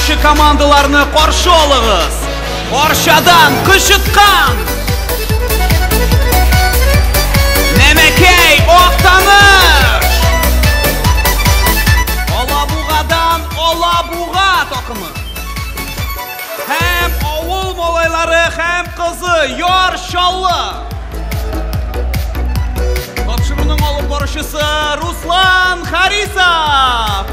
бірінші командаларны қаршы алыңыз. Оршадан Қышытқан, Немекей Оқтаныш, Олабуғадан Олабуға тоқымы. Hem oğul molayları hem kızı Yor Şallı. Topşurunun olup barışısı Ruslan Harisa.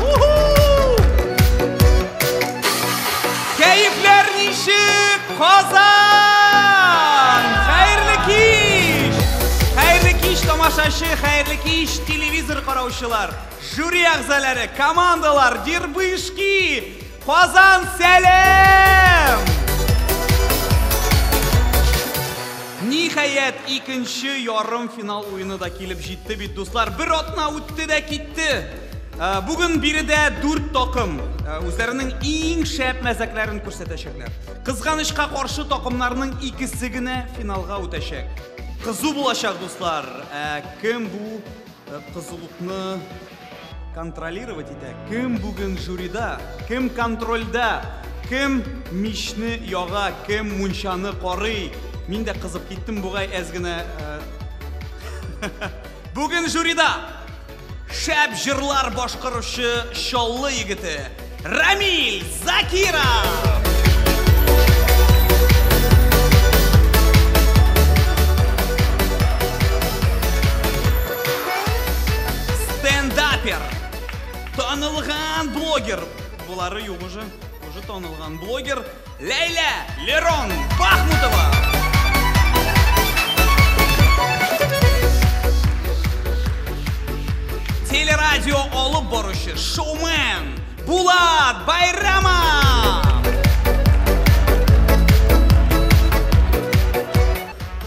Keyifler nişik Kozan. Hayırlı kiş. Hayırlı kiş tamaşaşı, hayırlı kiş televizor karavuşular. Jüri ağzaları, komandalar, Dirbышки. Kozan selam. Nihayet ikinci yarım final oyunu da kelip жетті bit dostlar. Bir atna öttü de gitti. Bugün biri de 4 takım. Özlerinin en şəp məzəklərini göstərəcəklər. Kızganışqa qarşı takımlarının ikisine finalga ötəcək. Kızı bulacak dostlar. Kim bu kızılıkны контролировать етеді? Кім бүгін жюрида, кім контрольда, кім мишні яға, кім мұншаны қорый. Мен де қызып кеттім бұғай әзгіні. Бүгін жюрида шәп жырлар башқарушы шаллы егіті Рамиль Закиров. Стендапер. Tanılğan blogger. Bunları yok уже tanılğan blogger Leyla Leron Bahmutova. Teleradyo olup barışı showman Bulat Bayramov.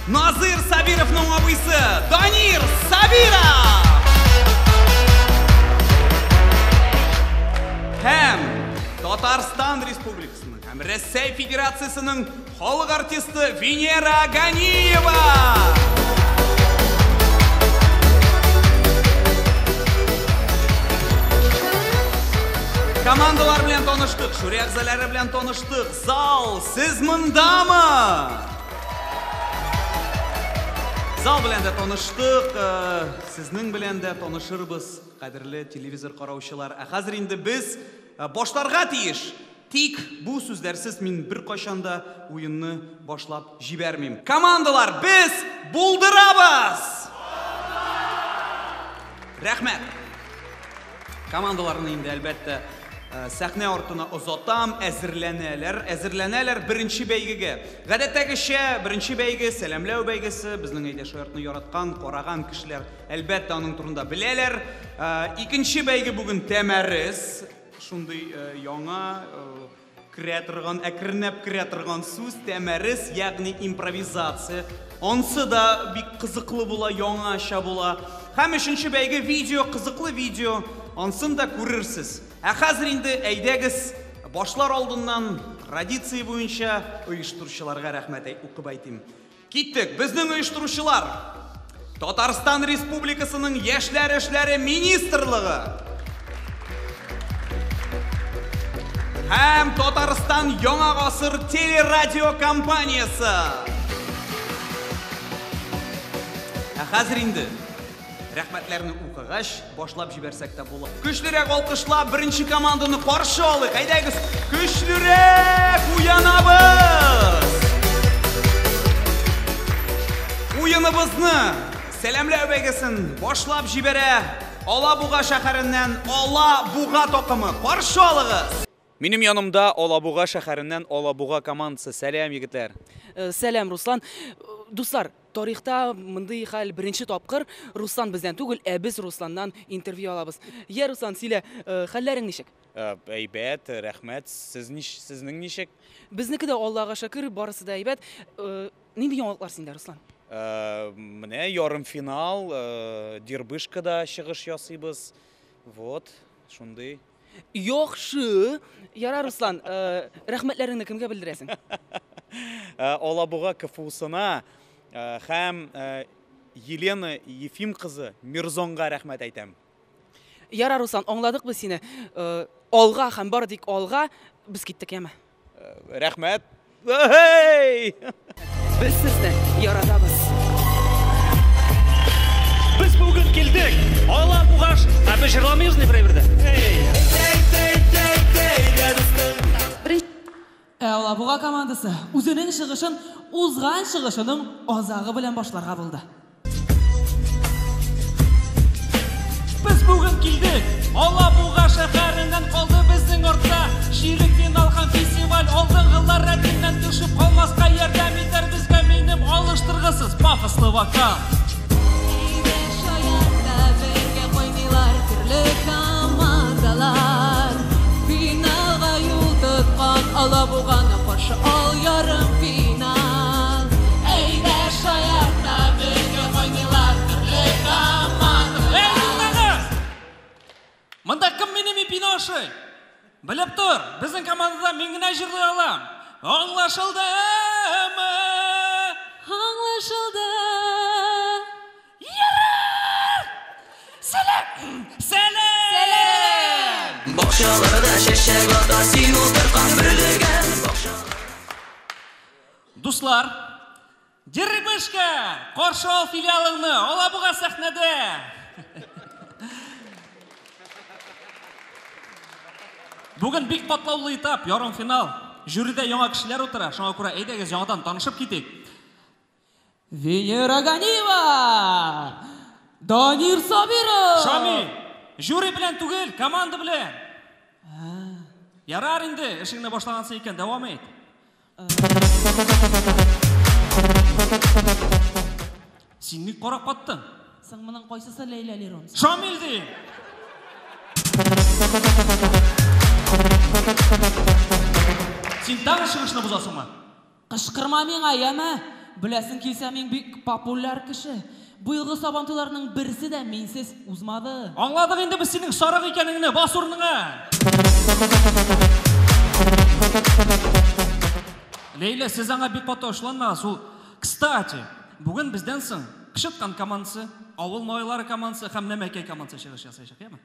Nazir Sabirov'ның abisi Danir Sabirov. Hem Tatarstan Respublikasının, hem Ressey Federasyasının xalq artisti Venera Ganiyeva. Komandalar bilen tanıştık, jüri ağzaları bilen tanıştık. Zal, siz mındamı? Zal bilen de tanıştık, sizning bilen de tanışırбыз, kadirli televizor qaravuşular. Hazır indi biz boşlarga tiyiş. Tik bu sözlersiz min bir qaşanda oyunni boşlap jibermeyim. Komandalar biz buldurabız. Rahmet. Komandalarını indi elbette sahne ortuna uzatam, әзірләнәләр birinci бәйгеге. Гадәттәгечә birinci бәйге сәламләү бәйгесе, безнең әйдә шаяртны яраткан, караган кешеләр әлбәттә аның турында беләләр. Икенче бәйге бүген тәмәрез, шундый яңа керә торган, әкренләп керә торган сүз тәмәрез, ягъни импровизация. Онсы да бик кызыклы була, яңаша була. Һәм өченче бәйге видео, кызыклы видео, онсын да күрерсез. Хәзер инде әйдәгез башлар алдыннан традиция буенча оештыручыларга рәхмәт укып әйтим. Киттек, безнең оештыручылар Татарстан Республикасының Яшьләр эшләре министрлыгы һәм Татарстан Яңа гасыр телерадио компаниясы. Хәзер инде рәхмәтләрне укыгач, башлап җибәрсәк тә була. Көчлерәк алкышлап беренче команданы каршы алыйк. Әйдәгез, көчлерәк уянабыз. Уяныбызны сәламләү бәйгесен башлап җибәрә Алабуга шәһәреннән Алабуга такымы. Каршы алыгыз. Минем янымда Алабуга шәһәреннән Алабуга командасы. Сәлам, егетләр. Сәлам, Руслан. Дуслар, тарихта мындай хәл беренче тапкыр Руслан бездән түгел, без Русланнан интервью алабыз. Я, Руслан, сөйлә, хәлләрең ничек? Әйбәт, рәхмәт. Сезнең ничек? Безнеке дә Аллага шөкер, барысы да әйбәт. Нинди яңалыклар синдә, Руслан? Менә ярым финал, Дирбышкада чыгыш ясыйбыз. Вот, шундый. Яхшы. Яра, Руслан, рәхмәтләреңне кемгә белдерәсең? Алабуга КФУсына һәм Елена Ефим кызы Мирзонга рәхмәт әйтәм. Ярар, Руслан, аңладык без сине. Алга һәм бар дик алга, без киттек яме. Рәхмәт. Hey! Без сезне яратабыз. Biz bugün geldik. Allah buğaş. Abi jırlamıyız ne birde? Әула буга командасы үзенең чыгышын узган чыгышының азагы белән башларга булды. Biz bugün geldik. Allah buğaş şəhərindən qaldı bizning ortda. Şirik final һәм festival алдыңгылар рәтеннән düşüb қалмаска ярдәм итәр безгә минем алыштыргысыз пафослы вокал. Алабуганы каршы ал ярым финал. Әйдә шаяртта бергә ойныйлар төрле команда. Эй, туктагыз! Монда кем минем пиношы? Белеп тор, безнең командада мин генә җырлый алам. Аңлашылдымы? Аңлашылды. Ярар! Сәлам! Бакчаларда чәчәк ата, син утырган берлегән бакчалар. Дуслар, Дербышка, каршы ал филиалыңны, Алабуга сәхнәдә. Бүген бик катлаулы этап, ярым финал. Жюридә яңа кешеләр утыра, шуңа күрә әйдәгез яңадан танышып китик. Венера Ганиева, Данир Сабиров. Шамил, жюри белән түгел, команда белән. Ярар инде, эшеңне башлагансың икән, дәвам ит. Син ник карап каттың? Сың моның кайсысы Лейла Лерон? Шамил ди. Син тагы чыгышны бозасыңмы? Кышкырма миңа, яме. Беләсең килсә, мин бик популяр кеше. Быелгы сабантыларның берсе дә минсез узмады. Аңладык инде без синең сарык икәнеңне, бас урыныңа. Лейла, сез аңа бик каты ачуланмагыз. Ул, кстати, бүген бездән соң Кышыткан командасы, авыл малайлары командасы һәм Нәмәкәй командасы чыгыш ясаячак, яме?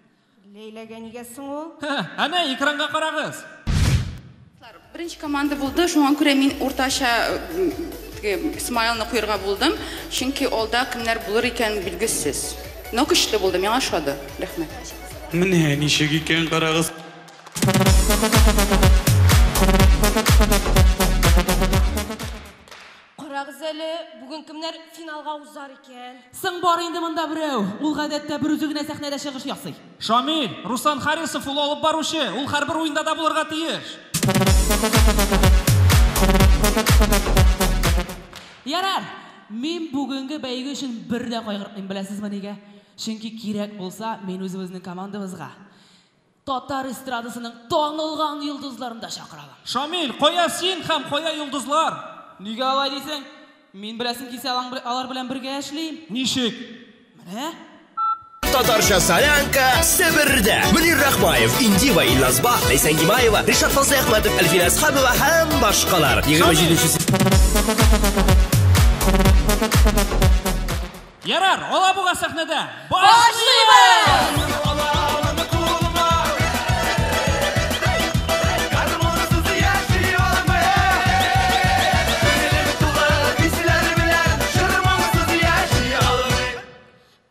Лейләгә нигә соң ул? Әнә экранга карагыз. Birinchi komanda bo'ldi, shunga ko'ra men o'rtacha Ismoilni qo'yirga bo'ldim, chunki olda kimlar bo'lar ekan bilgisiz. Nokushli bo'ldi, menga yoshadi. Rahmat. Менә ничек икән карагыз. Карагыз әле, бүген кемнәр финалга узар икән? Сың бар инде монда берәү. Ул гадәттә бер үзе генә сәхнәдә чыгыш ясый. Шамил, Руслан Харисов ул алып баручы, ул һәрбер уенда да булырга тиеш. Ярар, мин бүгенге бәйге өчен бер дә кайгырмыйм, беләсезме нигә? Чөнки кирәк булса, мин үзебезнең командабызга татар эстрадасының танылган йолдызларын да чакыралам. Шамил, кая син һәм кая йолдызлар? Нигә алай дисең? Мин беләсең килсә алар белән бергә эшлим. Ничек? Менә. Татарча солянка Себердә. Мөнир Рахмаев, Индива Илязба, Ләйсән Гимаева, Ришат Фазлый Әхмәтов, Әлфия Асхабова һәм башкалар. 27-нче. Ярар, Алабуга сәхнәдә. Башлыйбыз!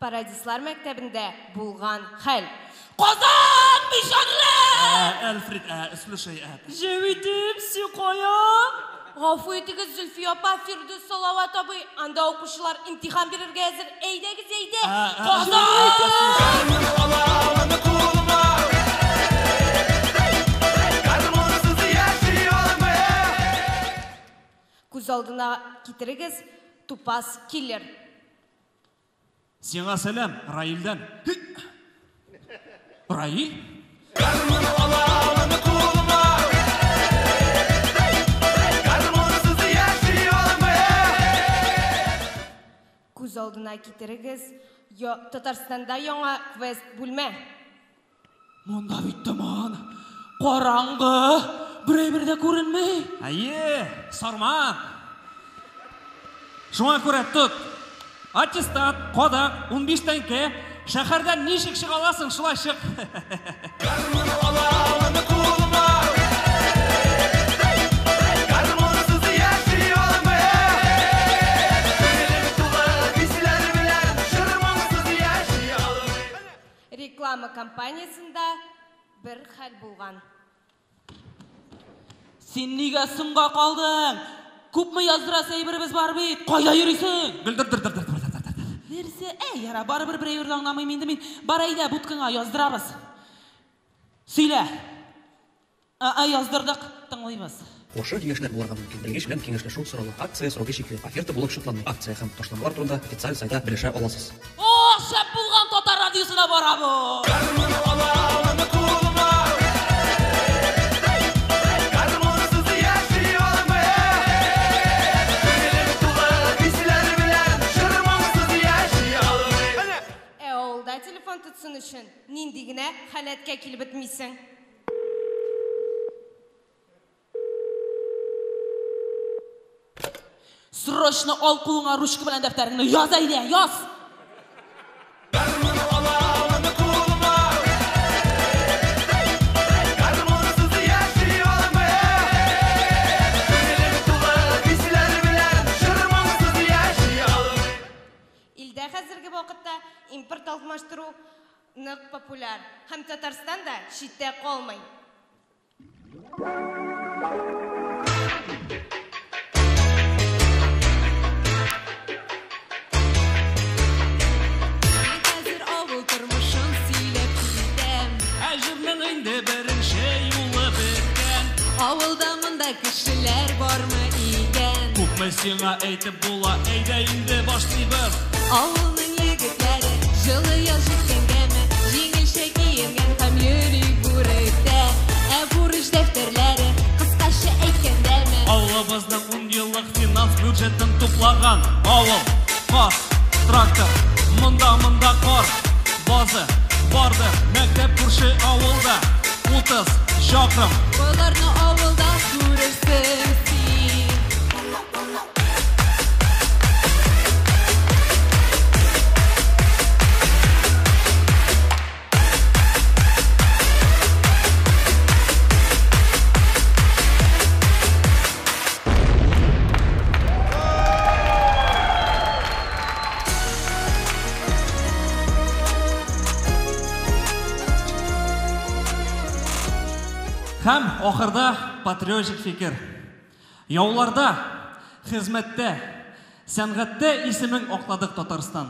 Парадислар мәктәбендә булган хәл. Казан бишанлы! Әлфред, слушай, Җевитим сикая. Гафу итегез, Зөлфия апа, Фирдус Салават абый, анда укучылар имтихан бирергә әзер. Әйдәгез, әйдә. Күз алдына китерегез, Тупас Киллер. Сиңа сәлам, Раилдән. Раил? Күз алдына китерегез, Татарстанда яңа квест бүлмә. Монда бит томан. Караңгы. Берәй дә күренмәй. Әйе, Сарман. Шуңа күрә тот. Аттестат, кодак, 15 тәңкә, Шәһәрдән ничек чыга аласың, шулай чык. Реклама кампаниясында бір хәл булган. Сен нигә соңга калдың? Күпме яздыра сәйберебез бар бит? Кайда йөрисең? Нәрсә? Яра, барыбер берәйгә аңламыйм инде мин. Бар әйдә, будкаңа яздырабыз. Сөйлә. Яздырдык, тыңлыйбыз. Ошо кеңешләр булырга мөмкин. Белгеч белән кеңешләшү соралы. Акция сроки чикле. Оферта булып шартланмый. Акция һәм ташланулар турында официаль сайтта белешә аласыз. Шәп булган Татар радиосына бара бу. Авылда телефон тотсын өчен нинди генә халәткә килеп бетмисең. Срочно ал кулыңа ручка белән дәфтәреңне яз әйдә, яз. Илдә хәзерге вакытта импорт алмаштыру нык популяр. Һәм Татарстан да читтә калмый. Әҗернең инде беренче юлы беткән. Авылда монда кешеләр бармы икән? Күпме сиңа әйтеп була, әйдә инде башлыйбыз. Авылның егетләре җылы яз җиткәнгәме, җиңелчә киенгән һәм йөри бүректә. Бурыч дәфтәрләре кыскача әйткәндәме? Авылыбызның 10 еллык финанс бюджетын туплаган. Авыл, каз, трактор, монда кар, базы, барды, мәктәп күрше авылда, 30 чакрым. Боларны авылда күрерсең син. Һәм ахырда патриотик фикер. Яуларда, хезмәттә, сәнгатьтә исемең акладык Татарстан.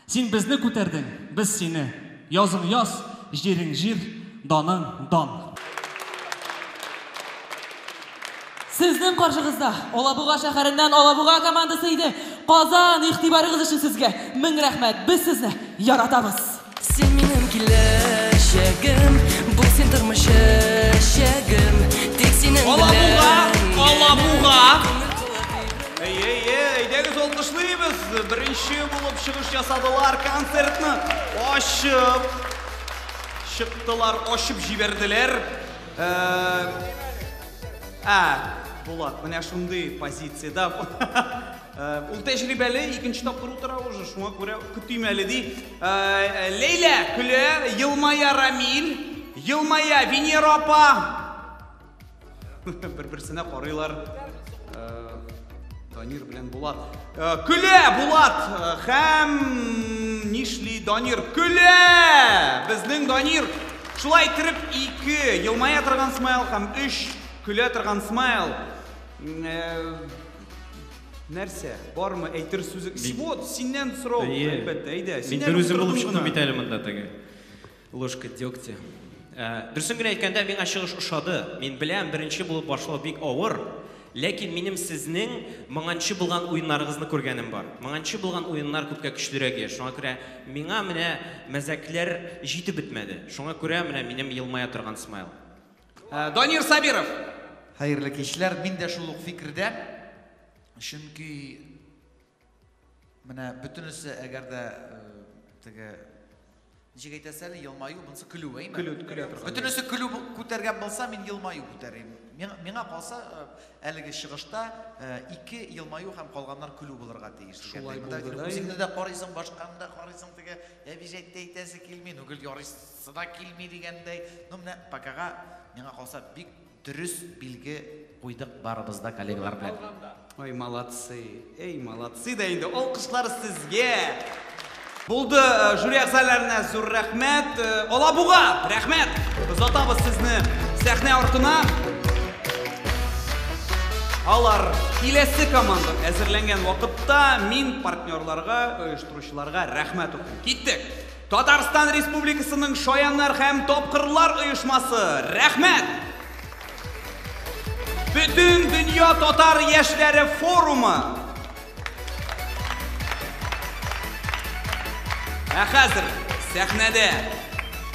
Син безне күтәрдең, без сине. Язың яз, җирең җир, даның дан. Сезнең каршыгызда Алабуга шәһәреннән Алабуга командасы иде. Казан, игътибарыгыз өчен сезгә 1000 рәхмәт. Без сезне яратабыз. Сен минем киләчәгем, бу син тормыш чәчәгем. Тик синең белән Алабуга. Әйдәгез алкышлыйбыз. Беренче булып чыгыш ясадылар, концертны ачып чыктылар, ачып җибәрделәр. Булат, менә шундый позициядә. Ул тәҗрибәле, икенче тапкыр утыра уже, шуңа күрә көтим әле ди. Лейла көлә, елмая Рамил, елмая Венера апа. Бер-берсенә карыйлар. Данир белән Булат. Көлә Булат һәм нишли Данир көлә. Безнең Данир шулай итеп 2 елмая торган смайл һәм 3 көлә торган смайл. Нәрсә? Бармы әйтер сүзең? Вот, синнән сорау, әлбәттә, әйдә. Мин бер үзем булып чыктым бит әле монда теге. Ложка дегтя. Дөресен генә әйткәндә, миңа чыгыш ошады. Мин беләм, беренче булып башлау бик авыр. Ләкин минем сезнең моңанчы булган уеннарыгызны күргәнем бар. Моңанчы булган уеннар күпкә көчлерәк. Шуңа күрә миңа менә мәзәкләр җитеп бетмәде. Шуңа күрә менә минем елмая торган смайл. Данир Сабиров. Хәерле кичләр, мин дә шул ук фикердә. Чөнки менә бөтенесе әгәр дә теге Ничек әйтәсәле, елмаю, бұнысы күлу, әйме? Күлу тұрған. Бүтінісі күлу көтәргән болса, мен елмаю көтәрем. Миңа қалса, әлігі шығышта 2 елмаю һәм қалғаннар күлу болырға тегішлі. Шулай болды да. Өзіңді де қарайсың, башқанда қарайсың теге, әбежетті әйтәсі келмей, нүгіл ярысы да келмей дегендей. Міне, пакаға миңа қалса бик дұрыс білгі қойдық барыбызда коллегалар білән. Ой, молодцы. Ей, молодцы да инде. Алқышлар сізге. Булды жюри әгъзаларына зур рәхмәт. Алабуға рәхмәт. Озатабыз сезне сәхнә артына. Алар киләсе команда әзерләнгән вакытта мин партнерларга, оештыручыларга рәхмәт укыйм. Киттек. Татарстан Республикасының Шаяннар һәм Тапкырлар оешмасы. Рәхмәт. Бүтән дөнья татар яшьләре форумы. Хәзер сәхнәдә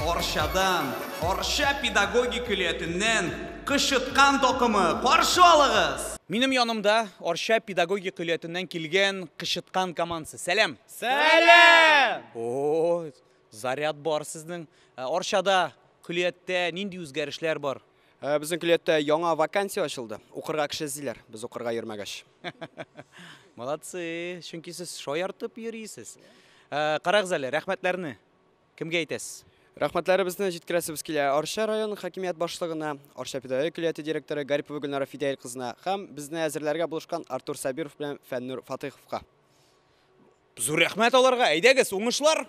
Аршадан, Арша педагогик өлетеннән кышыткан токымы каршы алыгыз. Минем янымда Арша педагогик өлетеннән килгән кышыткан командасы. Сәлам. Сәлам. О, заряд бар сезнең. Аршада көлеттә нинди үзгәрешләр бар? Безнең көлеттә яңа вакансия ачылды. Укырга кеше эзлиләр. Без укырга йөрмәгәч. Молодцы, чөнки сез шаяртып йөрисез. Карагыз әле, рәхмәтләрне кемгә әйтәсез? Рәхмәтләребезне җиткерәсебез килә Арша район хакимият башлыгына, Арша педагогик өлете директоры Гарипова Гөлнара Фидәйл кызына һәм безне әзерләргә булышкан Артур Сабиров белән Фәннур Фатыйховка. Зур рәхмәт аларга. Әйдәгез, уңышлар.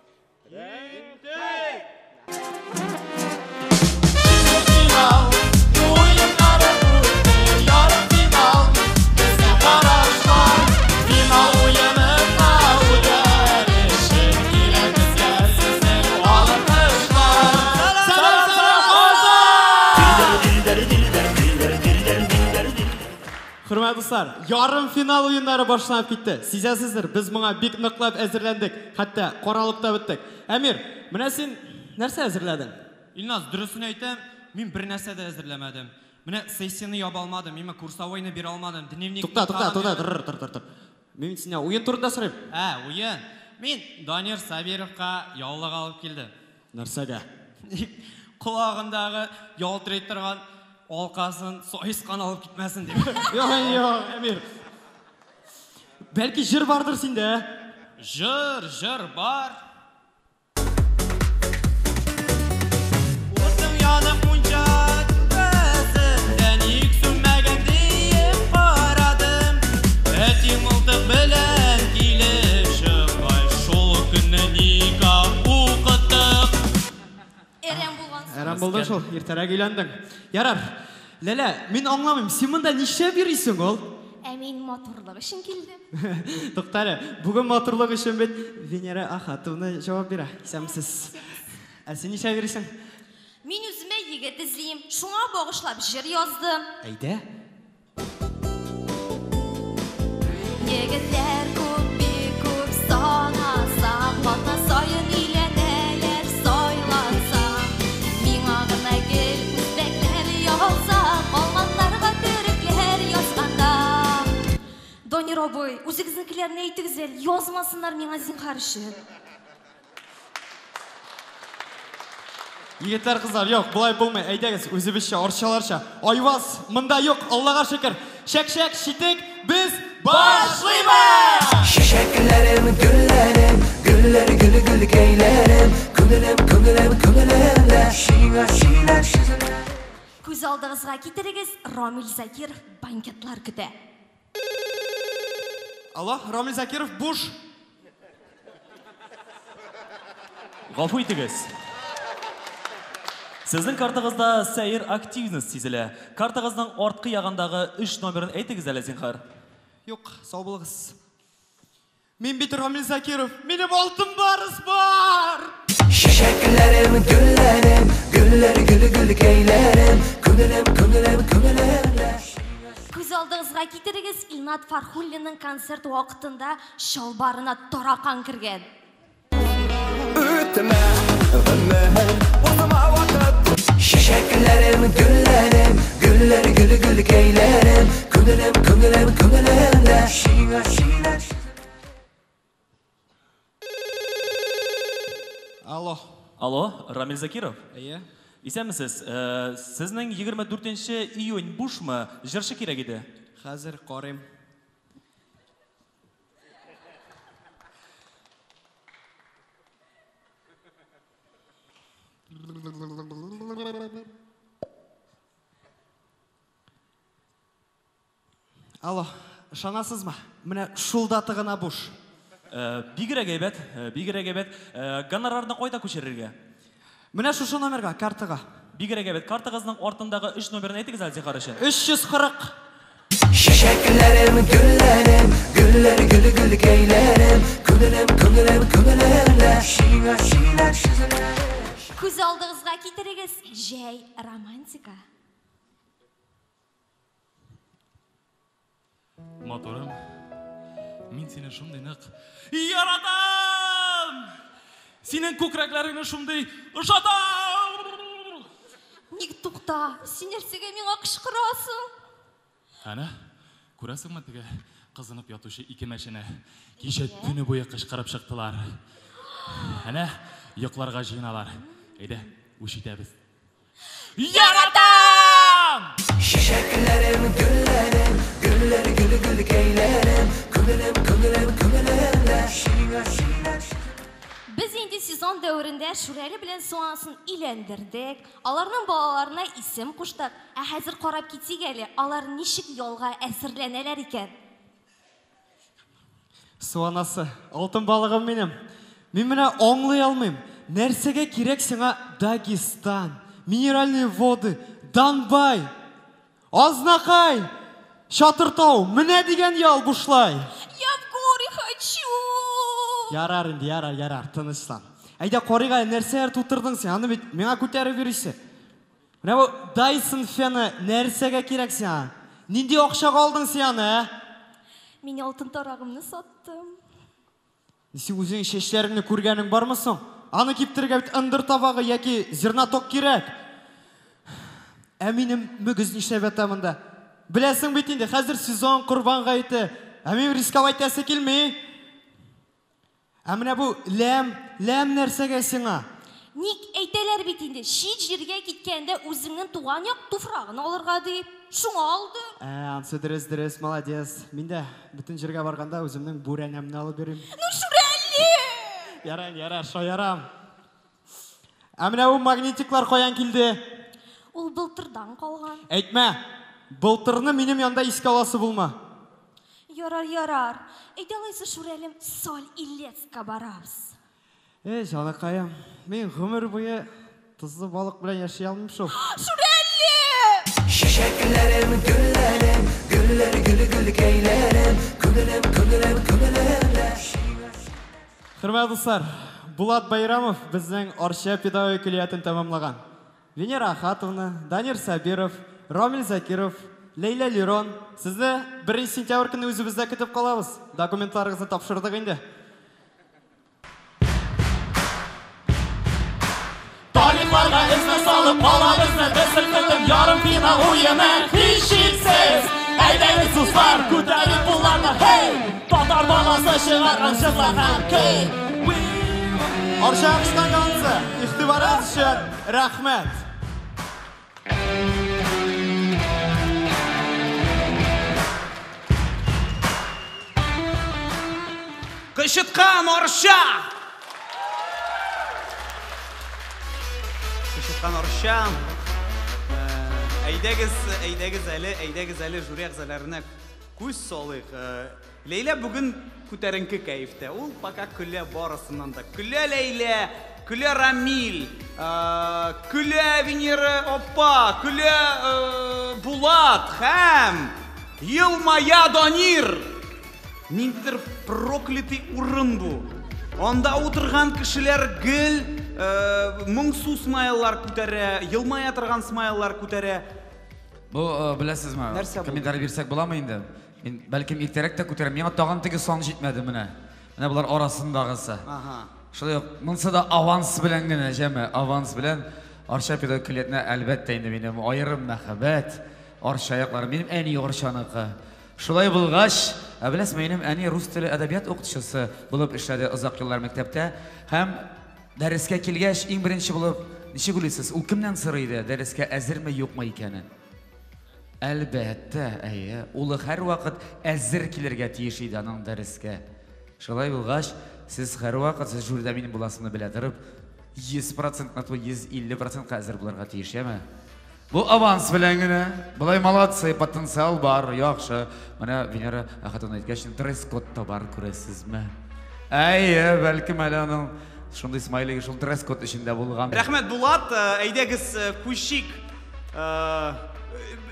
Hürmetli dostlar, yarım final oyunları başlanıp gitti. Sizler, biz buna bik ныклап әзерләндек, hatta qaralыкта bittік. Әмир, менә син нәрсә әзерләдең? Илназ, дөресен әйтәм, мин бер нәрсә дә әзерләмәдем. Менә сессияны яба алмадым, мин курсовойны бирә алмадым, дневник. Туктар. Мин сиңа уен турында сорыйм. Уен. Мин Данир Сабировка яулык алып килдем. Нәрсәгә? Кулагындагы ялтырый торган алкасын сойыскан алып китмәсен дип. Yok, Әмир. Бәлки җыр бардыр синдә? Җыр бар. Утым янып мунча түбәсендән ик сүнмәгән диеп карадым. Әтиң мылтык белән килеп чыккай, шул көнне никах укыттык. Әрәм булды шул, иртәрәк өйләндең. Ярар. Ләлә, мин аңламыйм, син монда нишләп йөрисең ул? Мин матурлык өчен килдем. Туктале, бүген матурлык өчен бит Венера Ахатовна җавап бирә. Исәмсез. Син нишләп йөрисең? Мин үземә егет эзлим, шуңа багышлап җыр яздым. Әйдә. Егетләр күп, бик күп санасам, хатна сайын иләнәләр сайланса. Миңа гына гел күзбәкләр язса, калганнарга төрекләр язганда. Донир абый, үзегезнекеләрне әйтегез әле, язмасыннар миңа зинһар өчен. Егетләр, кызлар, юк, булай булмый. Әйдәгез, үзебезчә, арчаларча. Айваз, монда юк, Аллага шөкер. Шәк-шәк, шитек, biz başlayız. Çiçeklerim, güllerim, gülleri gülü gülü geylerim. Күңелем, şirinler şirinler. Күз алдыгызга китерегез, Рамил Закиров банкетлар көтә. Алло, Рамил Закиров буш. Гафу итегез. Сезнең картагызда сәйер активность сизелә. Картагызның арткы ягындагы 3 номерын әйтегез әле зинһар. Юк, сау булыгыз. Мин бит Рамил Закиров. Минем алтын барыс бар. Çiçeklerim, güllerim, gülleri gülü gülü geylerim. Күңелемләр. Күз алдыгызга китерегез, Илнат Фархуллинның концерт вакытында шалбарына таракан кергән. Ütme, uzama vakit. Çiçeklerim, güllerim, gülleri gülü gülü geylerim. Күңелемләр. Алло. Алло, Рамил Закиров? Исәнмесез? Сезнең 24 июнь бушмы? Җырчы кирәк иде. Хәзер карыйм. Алло, ышанасызмы? Менә шул даты гына буш. Бигрәк әйбәт. Гонорарны кайда күчерергә? Менә шушы номерга, картага. Бигрәк әйбәт. Картагызның артындагы 3 номерны әйтегез әле зихар өчен. 340. Şişeklerim, güllerim, güller gülü gül geylerim, күңелем, şiirler şizeler. Күз алдыгызга китерегез, җәй романтика. Моторым, мин сине шундый нык яратам! Синең күкрәкләреңне шундый ошатам! Ник тукта, син нәрсәгә миңа кычкырасың? Ана, күрәсеңме теге кызынып ятучы ике мәчене кичә төне буе кычкырып чыктылар. Ана, йокларга җыйналар. Әйдә, үч итәбез. Яратам! Şişeklerim, güllerim, güller gülü gül geylerim, күңелем, şiirler. Biz инде сезон дәверендә Шүрәле белән Суансын иләндердек. Аларның балаларына исем куштык. Ә хәзер карап китсәк әле, алар ничек ялга әсерләнәләр икән? Суанасы, алтын балыгым минем. Мин менә аңлый алмыйм. Нәрсәгә кирәк сиңа Дагестан, минеральные воды, Данбай, Азнакай, Чатыртау, менә дигән ял бушлай. Я в горы хочу! Ярар инде, ярар, тынычлан. Әйдә карыйга нәрсәләр тутырдың син? Аны бит миңа күтәреп бирүсе. Менә бу Dyson фены нәрсәгә кирәк сиңа? Нинди акчага алдың син аны? Мин алтын тарагымны саттым. Син үзең чәчләреңне күргәнең бармы соң? Аны киптерергә бит ындыр табагы яки зернаток кирәк. Ә минем мөгез нишләп ята монда? Беләсең бит инде, хәзер сезон Курбан гаете. Ә мин рисковать итәсе килми. Ә менә бу ләм нәрсәгә сиңа? Ник әйтәләр бит инде, шит җиргә киткәндә үзеңнең туган як туфрагын алырга дип. Шуңа алды. Ансы дөрес, молодец. Мин дә бүтән җиргә барганда үземнең бүрәнәмне алып бирим. Ну Шүрәле! Ярар, шаярам. Ә менә бу магнитиклар каян килде? Ул былтырдан калган. Әйтмә, былтырны минем янда искә аласы булма. Ярар. Әйдәләйсә Шүрәлем, Соль Илецка барабыз. Җанакаем, мин гомер буе тузлы балык белән яши алмыйм шул. Шүрәле! Şişeklerim, güllerim, güller gülü gül geylerim, күңелем, Хөрмәтле дуслар, Булат Байрамов безнең Арча педагогик көллиятын тәмамлаган. Венера Ахатовна, Данир Сабиров, Рамил Закиров, Лейла Лирон, сезне 1 сентябрь көне үзебездә көтеп калабыз. Документларыгызны тапшырдык инде. Тарихларга эзне салып, балабызны бесертеп, ярым финал уены һичшиксез. Әйдәгез дуслар, күтәрик булларны, hey! Татар баласы чыгарган җырлар һәм көй. Арча кышкан янсы, игътибарыгыз өчен рәхмәт. Кышыткан Арча! Кышыткан Арча. Әйдәгез әле жюри әгъзаларына күз салыйк. Лейла бүген күтәренке кәефтә. Ул пока көлә барысыннан да. Көлә Лейла, көлә Рамил, көлә Венера апа, көлә Булат һәм елмая Данир. Ниндидер проклятый урын бу. Анда утырган кешеләр гел моңсу смайлар күтәрә, елмая торган смайлар күтәрә. Бу беләсезме? Комментарий бирсәк буламы инде? Мин бәлкем иртәрәк тә күтәрәм. Миңа тагын теге сан җитмәде менә. Менә булар арасындагысы. Шулай ук монсы да аванс белән генә җәме, аванс белән Арча педагогик көллиятенә әлбәттә инде минем аерым мәхәббәт. Арча яклары минем әни Арчаныкы. Шулай булгач, беләсезме, минем әни рус теле әдәбият укытучысы булып эшләде озак еллар мәктәптә һәм Дәрескә килгәч, иң беренче булып, ничек уйлыйсыз, ул кемнән сорый дәрескә әзерме, юкмы икәнен? Әлбәттә, ул һәр вакыт әзер килергә тиеш иде аның дәрескә. Шулай булгач, сез һәр вакыт сез жюридә минем буласымны белә торып, 100% 150% әзер булырга тиеш, яме? Бу аванс белән генә. Булай молодцы, потенциал бар, яхшы. Менә Венера Ахатовна әйткәч, дресс-код та бар, күрәсезме? Бәлкем әле аның шундый смайлыгы шул дресс-код эчендә булган. Рәхмәт, Булат, әйдәгез күшик.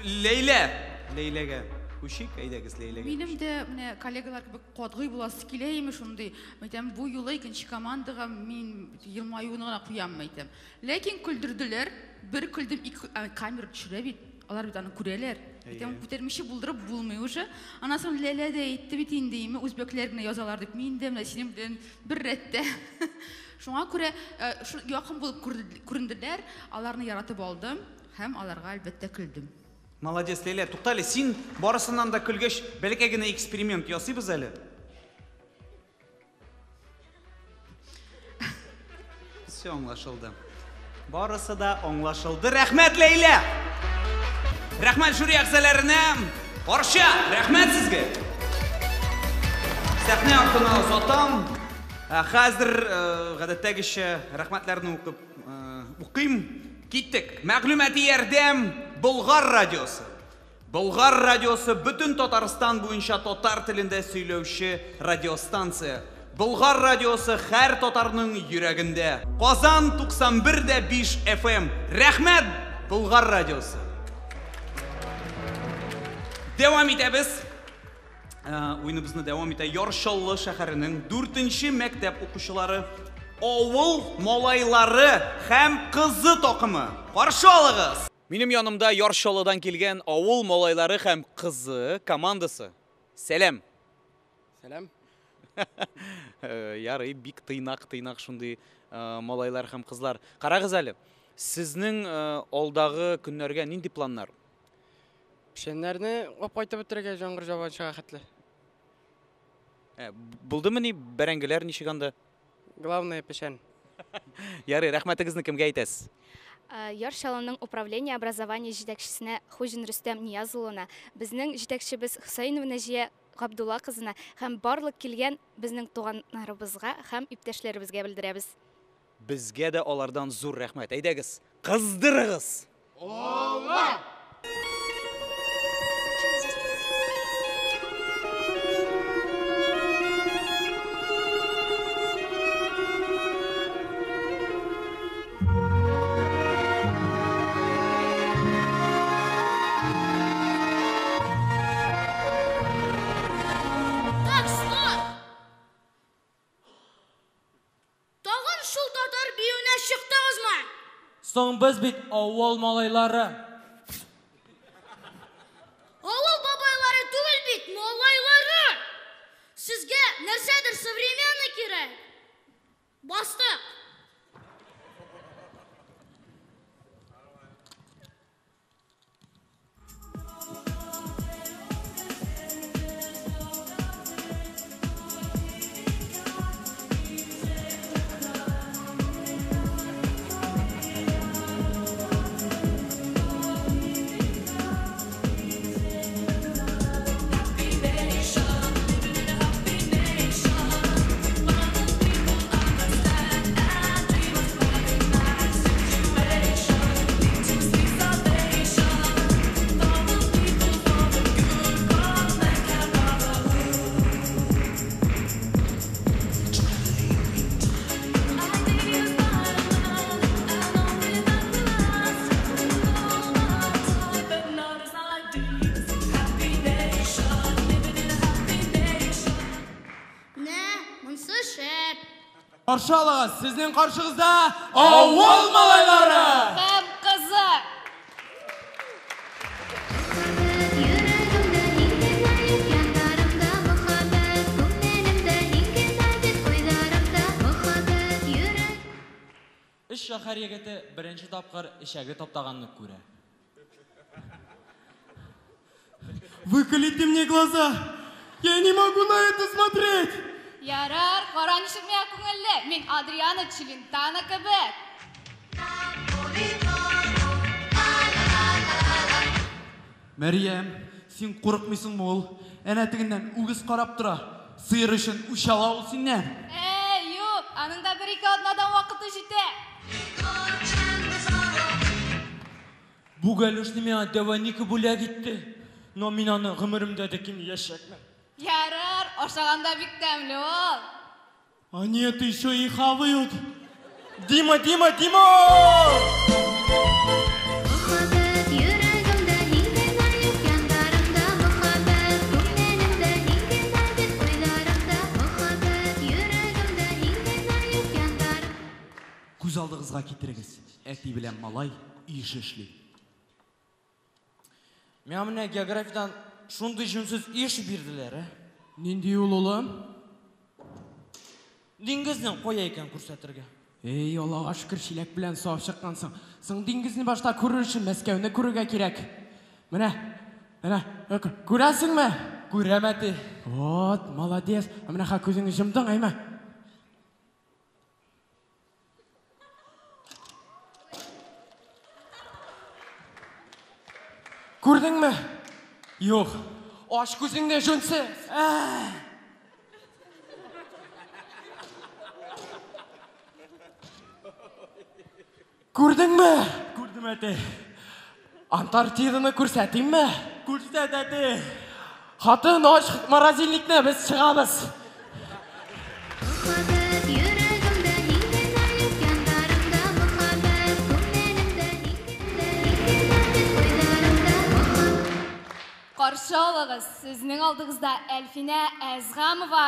Лейләгә күшик, әйдәгез Лейләгә. Минем дә менә коллегалар кебек катгый буласы килә име шундый. Әйтәм, бу юлы икенче командага мин елмаюны гына куям әйтәм. Ләкин күлдерделәр. Бер күлдем, камера төшерә бит. Алар бит аны күрәләр. Әйтәм, күтәрмичә булдырып булмый уже. Анасын Ләлә дә әйтте бит инде, име үзбәкләр генә язалар дип. Мин дә менә синең белән бер рәттә. Шуңа күрә якын булып күренделәр. Аларны яратып алдым һәм аларга әлбәттә күлдем. Молодец, Лейлә. Туктале, син барысыннан да көлгәч, бәлки генә эксперимент ясыйбыз әле. Все аңлашылды. Барысы да аңлашылды. Рәхмәт, Лейлә! Рәхмәт жюри әгъзаларына. Арча, рәхмәт сезгә. Сәхнә артына озатам. Хәзер гадәттәгечә рәхмәтләрне укыйм. Киттек. Мәгълүмати ярдәм Болгар радиосы. Болгар радиосы бөтен Татарстан буенча татар телендә сөйләүче радиостанция. Болгар радиосы һәр татарның йөрәгендә. Казан 91.5 FM. Рәхмәт, Болгар радиосы. Дәвам итәбез. Уйныбызны дәвам итә. Яршаллы шәһәренең 4нче мәктәп укучылары, авыл малайлары һәм кызы такымы. Каршы алыгыз. Минем янымда Яршалыдан килгән авыл малайлары һәм кызы командасы. Сәлам. Сәлам. Ярый, бик тыйнак шундый малайлар һәм кызлар. Карагыз әле, сезнең алдагы көннәргә нинди планнар? Пешәннәрне кайтып бетерергә җаңгыр җаванчыга хәтле. Булдымы ни бәрәңгеләр ничек анда? Главное пешән. Ярый, рәхмәтегезне кемгә әйтәсез? Яршалының управление образования җитәкчесенә Хуҗин Рөстәм Ниязуллына, безнең җитәкчебез Хусаинова Нәҗия Габдулла кызына һәм барлык килгән безнең туганнарыбызга һәм иптәшләребезгә белдерәбез. Безгә дә алардан зур рәхмәт. Әйдәгез, кыздырыгыз. Алла! Соң біз бит авыл малайлары. Авыл бабайлары түгел бит, малайлары. Сезгә нәрсәдер современный кирәк. Бастык. Каршылыгыз, сезнең каршыгызда авыл малайлары һәм кызы. Үч шәһәр егете беренче тапкыр ишәге таптаганны күрә. Выколите мне глаза! Я не могу на это смотреть! Ярар, қаранышық мен көңілі. Мен Адриана Челентано кебек. Мәриям, сен қорықмайсың мол. Әнәтігінен үгіз қарап тұра. Сыйыр үшін үш ала ол сеннен. Юк, аныңда бір-екі аднадан вақыты жете. Бұл әлішні мен дәванікі бүләк етті. Но мен аны ғымырымда дәкем ешекмен. Ярар, ошағанда бік тәмлі ол. А нет, еще и хавают. Дима! Көз алды қызға кетіріңіз. Әти білән малай үйші ішлей. Мен міне географиядан шундай жүнсіз еш берділер, Нендей ол олам? Диңгізнен қоя екен көрсетірге. Ей, Аллаға шүкір шелек білән сауып шыққансың. Сың диңгізні башта көрір үшін Мәскәуні көруге керек. Міне, көрәсің мә? Көрәм әті. От, молодец. Міне қа көзіңі жымдың, айма. Көрдің мә? Yok. Аш көзіңде жөнсіз. Көрдің мә? Көрдім әті. Антарктиданы көрсәтейін мә? Көрсәт әті. Хатын аш морозильникне біз шығамыз. Қаршы олығыз, сізінің алдығызда Әлфина Әзғамова.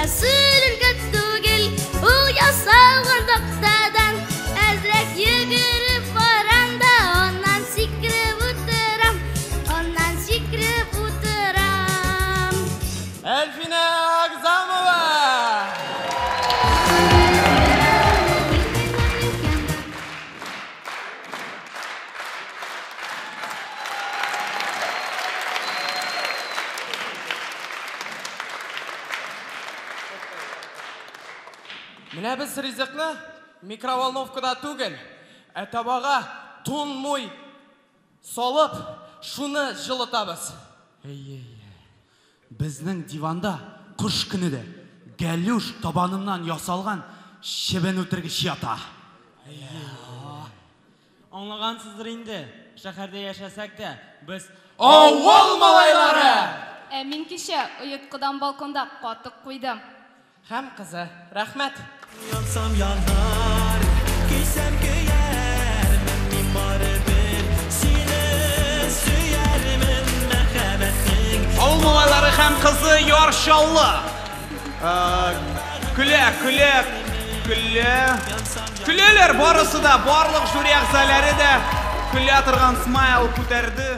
Sürülge tugil, uyasalgan doktadan Ezrek yugurip varanda, ondan sikrip utıram Әлфина Әзғамова! Міне біз ризықны микроволновкада түгіл, әтабаға тон мой солып, шуны жылытабыз. Біздің диванда қыш күніде гәлюш табанынан ясалған шебен өтіргіш ята. Аңлағансыздар инде, шәһәрдә яшәсәк тә, біз ауыл малайлары! Мен кеше ұйытқыдан балконда қатық қойдым. Хәм қызы, рәхмәт. Yansam yanar, giysem göyer, men bari bir seni süyerimin məhəbbətin. Ауыл малайлары һәм қызы яршаллы. Күлелер барысы да, барлық жюри әгъзалары да күлә тұрған смайл күтәрді.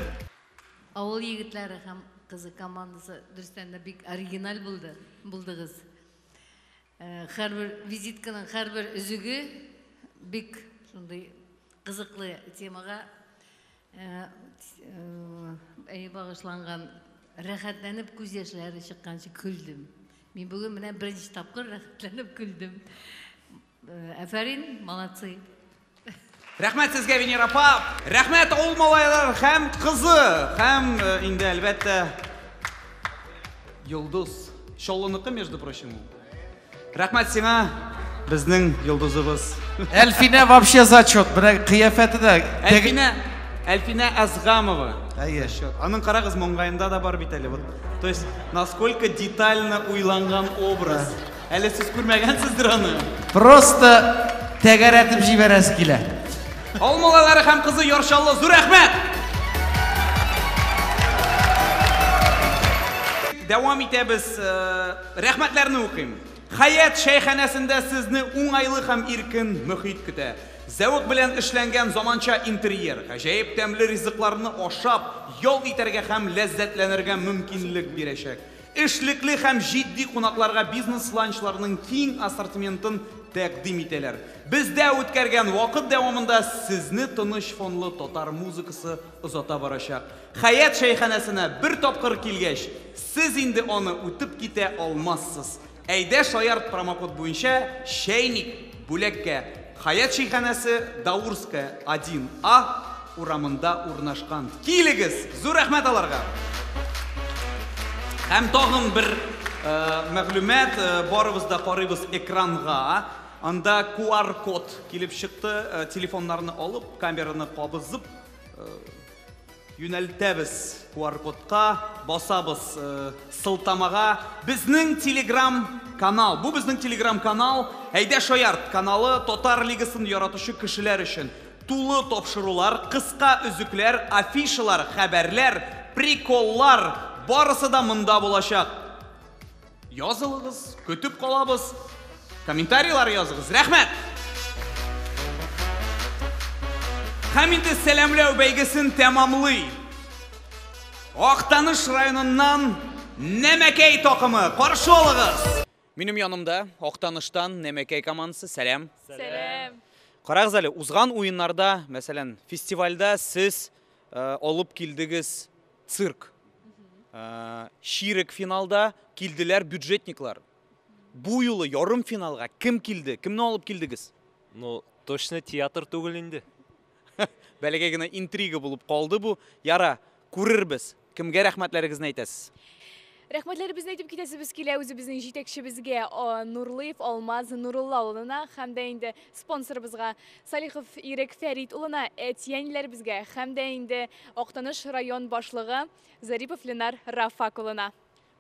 Ауыл егетләре һәм қызы командасы дөрестән дә бик оригинал булдыгыз. Һәрбер визитканың һәрбер үзүге бик шундый кызыклы темага багышланган, рәхәтләнеп күз яшьләре чыкканчы күлдем. Мин бүген менә беренче тапкыр рәхәтләнеп күлдем. Афарин, молодцы. Рәхмәт сезгә, Венера апа. Рәхмәт ауыл малайлар һәм қызы, һәм инде әлбәттә Йолдыз. Шоллыныкы, между прочим. Рәхмәт сиңа, безнең Йолдызыбыз. Әлфина вообще зачет, бирә кыяфәте дә. Әлфина Әзғамова. Аның қарағыз моңғайында да бар бит әле. То есть, насколько детально уйланган образ. Әле сіз күрмәгәнсездер аны. Просто тәгәрәтеп җибәрәс килә. Алмалалары һәм кызы Яршаллы, зур рәхмәт! Дәвам итәбез, рәхмәтләрне укыйм. Хаят шәйханәсендә сезне уңайлы һәм иркен мөхит көтә. Зәвык белән эшләнгән заманча интерьер, гаҗәеп тәмле ризыкларны ашап, ял итәргә һәм ләззәтләнергә мөмкинлек бирәчәк. Эшлекле һәм җитди кунакларга бизнес-ланчларның киң ассортиментын тәкъдим итәләр. Бездә үткәргән вакыт дәвамында сезне тыныч фонлы татар музыкасы озата барачак. Хаят шәйханәсенә бер тапкыр килгәч, сез инде аны үтеп китә алмассыз. Әйдә шаярт промокод буенча шәйник бүләккә. Хаят шәйханәсе Даурская 1А урамында урнашкан. Килегез, зур рәхмәт аларга. Һәм тагын бер мәгълүмат, барыбыз да карыйбыз экранга. Анда QR код килеп чыкты, телефоннарны алып, камераны кабызып, юнәлтәбез QR кодка, басабыз сылтамага. Безнең Telegram канал, бу безнең Telegram канал, әйдә шаярт каналы Татар лигасын яратучы кешеләр өчен. Тулы тапшырулар, кыска үзүкләр, афишалар, хәбәрләр, приколлар, барысы да монда булачак. Язылыгыз, көтүп калабыз. Комментарийлар языгыз. Рәхмәт! Һәм инде сәламләү бәйгесен тәмамлый. Актаныш районыннан Нәмәкәй такымы, каршы алыгыз. Минем янымда Актаныштан Нәмәкәй командасы. Сәлам. Сәлам. Карагыз әле, узган уеннарда, мәсәлән, фестивальдә сез алып килдегез цирк. Ширек финалда килделәр бюджетниклар. Бу юлы ярым финалга кем килде? Кемне алып килдегез? Ну, точно театр түгел инде. Бәлегә генә интрига булып калды бу. Яра, күрербез. Кемгә рәхмәтләрегезне әйтәсез? Рәхмәтләребезне әйтеп китәсебез килә үзебезнең җитәкчебезгә Нурлыев Алмаз Нурулла улына һәм дә инде спонсорыбызга Салихов Ирек Фәрит улына, әтиәниләребезгә һәм дә инде Актаныш район башлыгы Зарипов Ленар Рафак улына.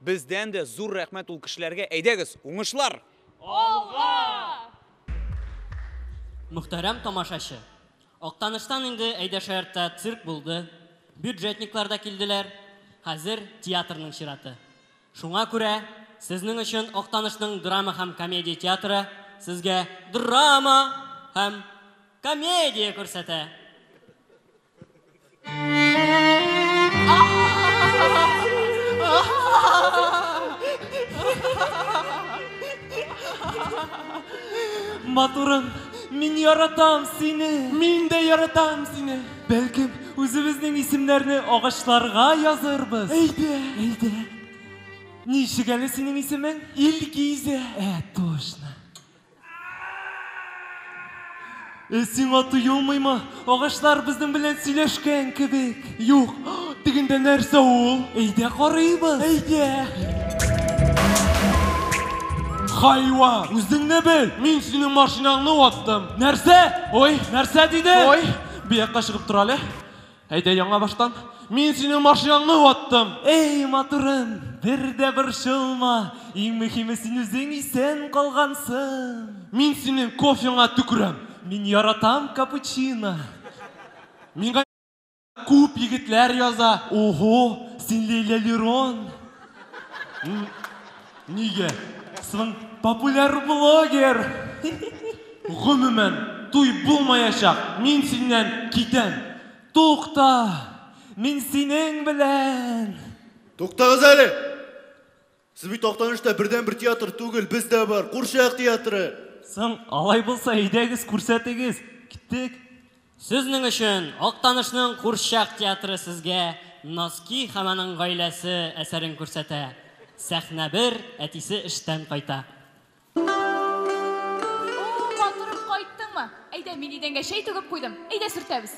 Бездән дә зур рәхмәт ул кешеләргә. Әйдәгез, уңышлар! Алга! Мөхтәрәм тамашачы, Актаныштан инде әйдә шаяртта цирк булды, бюджетниклар да килделәр, хәзер театрның чираты. Шуңа күрә, сезнең өчен Актанышның драма һәм комедия театры сезгә драма һәм комедия күрсәтә. Матурым, мин яратам сине. Мин дә яратам сине. Бәлкем, үзебезнең исемнәрне агачларга язырбыз. Әйдә. Ничек әле синең исемең? Илгизә. Точно. Сиңа тоелмыймы? Агачлар безнең белән сөйләшкән кебек. Юк, тегендә нәрсә ул? Әйдә карыйбыз. Хайван, үзеңне бел. Мин синең машинаңны ваттым. Нәрсә? Ой, нәрсә диде? Ой, биякка чыгып тор әле. Әйдә яңа баштан. Мин синең машинаңны ваттым. Эй, матурым, бер дә борчылма. Иң мөһиме син үзең исән калгансың. Мин синең кофеңа төкерәм. Мин яратам капучино. Миңа күп егетләр яза. Ого, син Лейла Лерон. Нигә? Син популяр блогер. Гомумән, туй булмаячак. Мин синнән китәм. Тукта. Мин синең белән. Туктагыз әле. Сез бит Актанышта бердән бер театр түгел, бездә бар. Курчак театры. Син алай булса, әйдәгез күрсәтегез. Киттек. Сезнең өчен Актанышның Курчак театры сезгә Носки һәм аның гаиләсе әсәрен күрсәтә. Сәхнә 1, әтисе эштән кайта. Матурым, кайттыңмы? Әйдә, мин идәнгә шәй түгеп куйдым. Әйдә сөртәбез.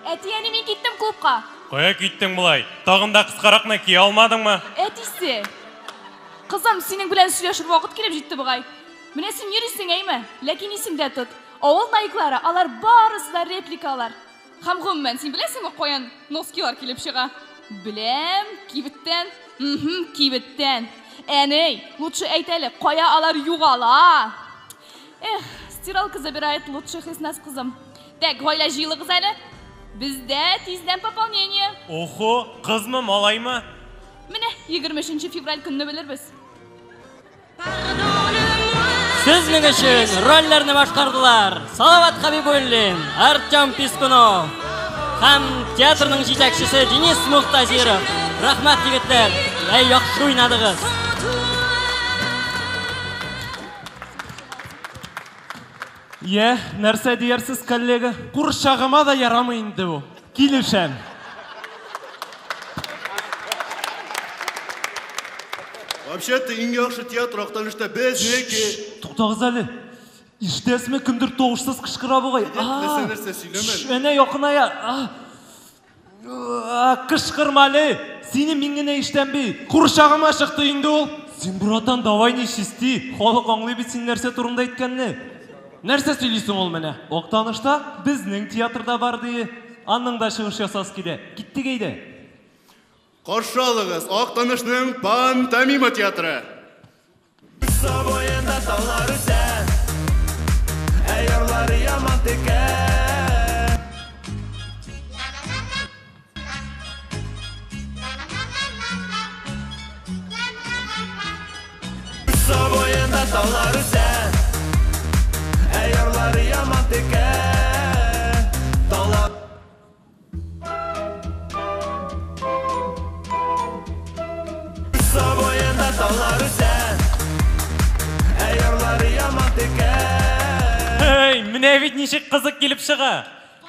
Әтиәне, мин киттем клубка. Кая киттең булай? Тагын да кыскаракны кия алмадыңмы? Әтисе. Кызым, синең белән сөйләшер вакыт килеп җитте бугай. Менә син йөрисең, әйме? Ләкин исеңдә тот. Авыл наиклары, алар барысы да репликалар. Һәм гомумән, син беләсеңме каян носкилар килеп чыга? Беләм, кибеттән. Кибеттән. Әней, лучше әйт әле, кая алар югала? стиралка забирает лучших из нас кызым. Так, гаилә җыелыгыз әле. Бездә тиздән пополнение. Охо, кызмы, малаймы? Менә 23 февраль көнне белербез. Сезнең өчен рольләрне башкардылар Салават Хабибуллин, Артем Пискунов һәм театрның җитәкчесе Денис Мухтазиров. Рәхмәт, егетләр, яхшы уйнадыгыз. Нәрсә диярсез, коллега? Курчагыма да ярамый инде бу. Килешәм. Вообще-то иң яхшы театр актанышта без яки. Туктагыз әле. Иштәсме кемдер тавышсыз кычкыра бугай. Нәрсә сөйләмә. Әнә якыная. Кычкырмалы. Сине мин генә иштәм бит. Курчагыма чыкты инде ул. Син буратан давай не чисти. Халык аңлый бит син нәрсә турында әйткәнне. Нәрсә сөйлисең ул менә? Актанышта безнең театрда бар ди. Аның да чыгыш ясас киде. Киттек әйдә. Каршы алыгыз, Актанышның пантомима театры. Сабойында таулары сән, әйярлары яман текән. Сабойында таулары сән, әйярлары яман текән. Таулар Сабойында таулары сән, әйярлары яман текән. Эй, менә бит ничек кызык килеп чыга.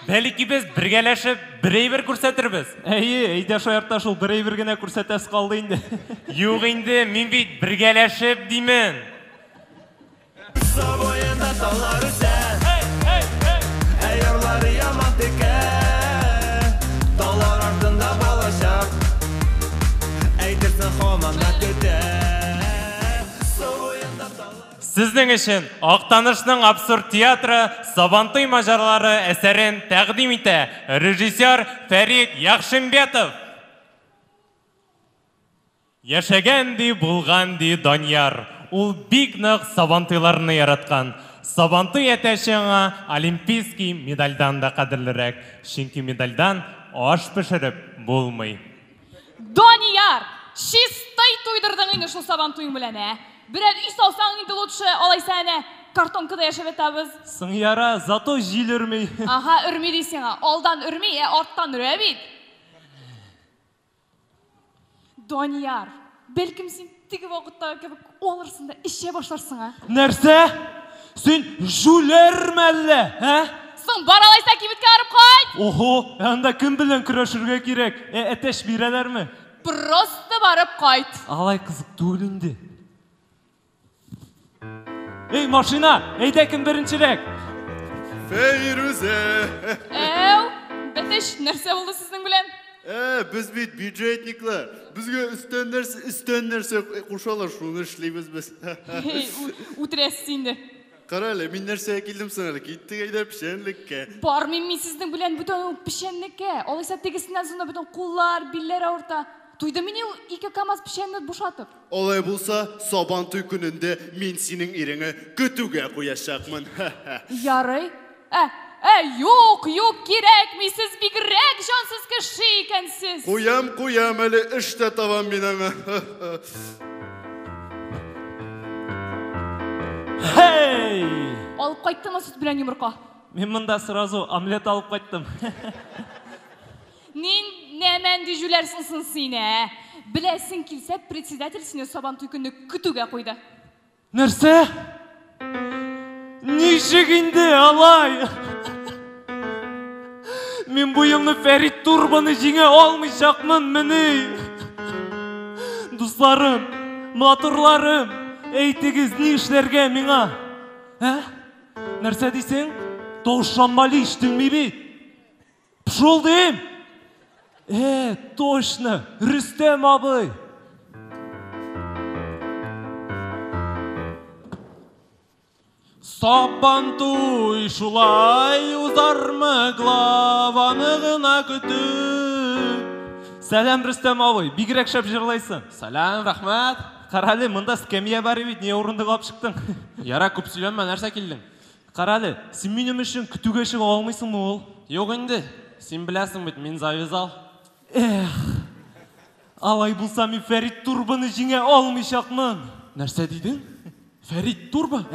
Бәлки без бергәләшеп берәйбер күрсәтербез. Әйдә шаяртта шул берәйбер генә күрсәтәс калды инде. Юк инде, мин бит бергәләшеп димен. Сабойында таулары сән, әйярлары яман текән. Таулар артында балачак, әйтерсең хаманга көтән. Сабойында таулары Сезнең өчен Актанышның абсурд театры Сабантуй мажарлары әсәрен тәкъдим итә режиссер Фәрит Яхшимбетов. Яшәгән ди, булган ди Данияр. Ул бик нык Сабантуйларны яраткан. Сабантуй әтәчеңә олимпийский медальдан да кадерлерәк. Чөнки медальдан аш пешереп булмый. Данияр, чистай туйдырдың инде шул Сабантуйың белән, ә? Берәр үй салсаң инде лучше, алайса әнә картонкада яшәп ятабыз. Соң яра, зато җил өрмей. Ага, өрми дисең, алдан өрми, арттан өрә бит. Данияр, бәлкем син теге вакытта кебек алырсың да эшә башларсың, Нәрсә? Син жүләрмәлле, Соң бар алайса кибеткә арып кайт. Охо, анда кем белән көрәшергә кирәк? Әтәш бирәләрме? Просто барып кайт. Алай кызык түгел инде. Эй, машина, әйдә кем беренчерәк? Фәйрүзә. Бәтеш, нәрсә булды сезнең белән? Biz бит бюджетниклар. Безгә өстән нәрсә кушалар, шуны эшлибез без. Үтерәсез инде. Кара әле, мин нәрсә килдем соң, киттек әйдә пешәнлеккә. Бармыйм мин сезнең белән бүтән пешәнлеккә. Алайса тегесеннән соң бүтән куллар, билләр авырта. Туйды мине 2 КАМАЗ пешәнне бушатып. Алай булса, Сабантуй көнендә мин синең иреңә көтүгә куячакмын. Ярый. Юк, кирәкми, сез бигрәк җансыз кеше икәнсез. Куям әле, эштә табам мин аңа. Алып кайттыңмы сөт белән йомырка? Мин монда сразу омлет алып кайттым. Нәмән дижүләрсің сине? Беләсең килсә, председатель сине Сабантуй көнне көтүгә куйды. Нәрсә? Ничек инде алай? Мин бу елны Фәрит Турбаны җиңә алмыйчакмын, менә. Дусларым, матурларым, әйтегез, ни эшләргә миңа? Нәрсә дисең? Таушанмали иштеңми бит? Пшол дим. Точно, Рөстәм абый. Сабантуй шулай узармы главаны гына көтүп. Сәлам, Рөстәм абый, бигрәк шәп җырлайсың. Сәлам, рәхмәт. Каралы, монда скамья бар бит, не урындык алып чыктың? Яра, күп сөйләнмә, нәрсә килдең? Қаралы, сен менің үшін күтуге шыға алмайсың ма ол? Жоқ енді, сен білесің бет, мен завязал. Алай болса мен Фәрит Турбаны жеңе алмайшақмын. Нәрсе дейдің? Фәрит Турба?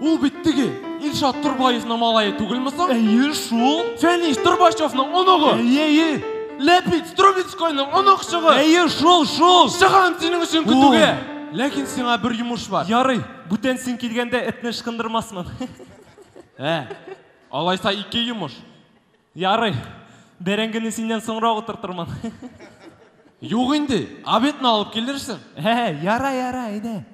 Ол беттіге Илшат Турбаевның малайы түгілмісің? Шул. Фәниш Турбашевның онығы? Лепит Струбицкойның онықшығы? Шул. Шығам сенің үшін күтуге. Ләкин сеңа бір жұмыш бар. Ярый, бүтен сен келгенде этні шқындырмасмын. Алайса 2 жұмыш. Ярый, беренгіні сенен соңыра отыртырман. Жоқ енді, абетін алып келдірсің. Ярай, айда.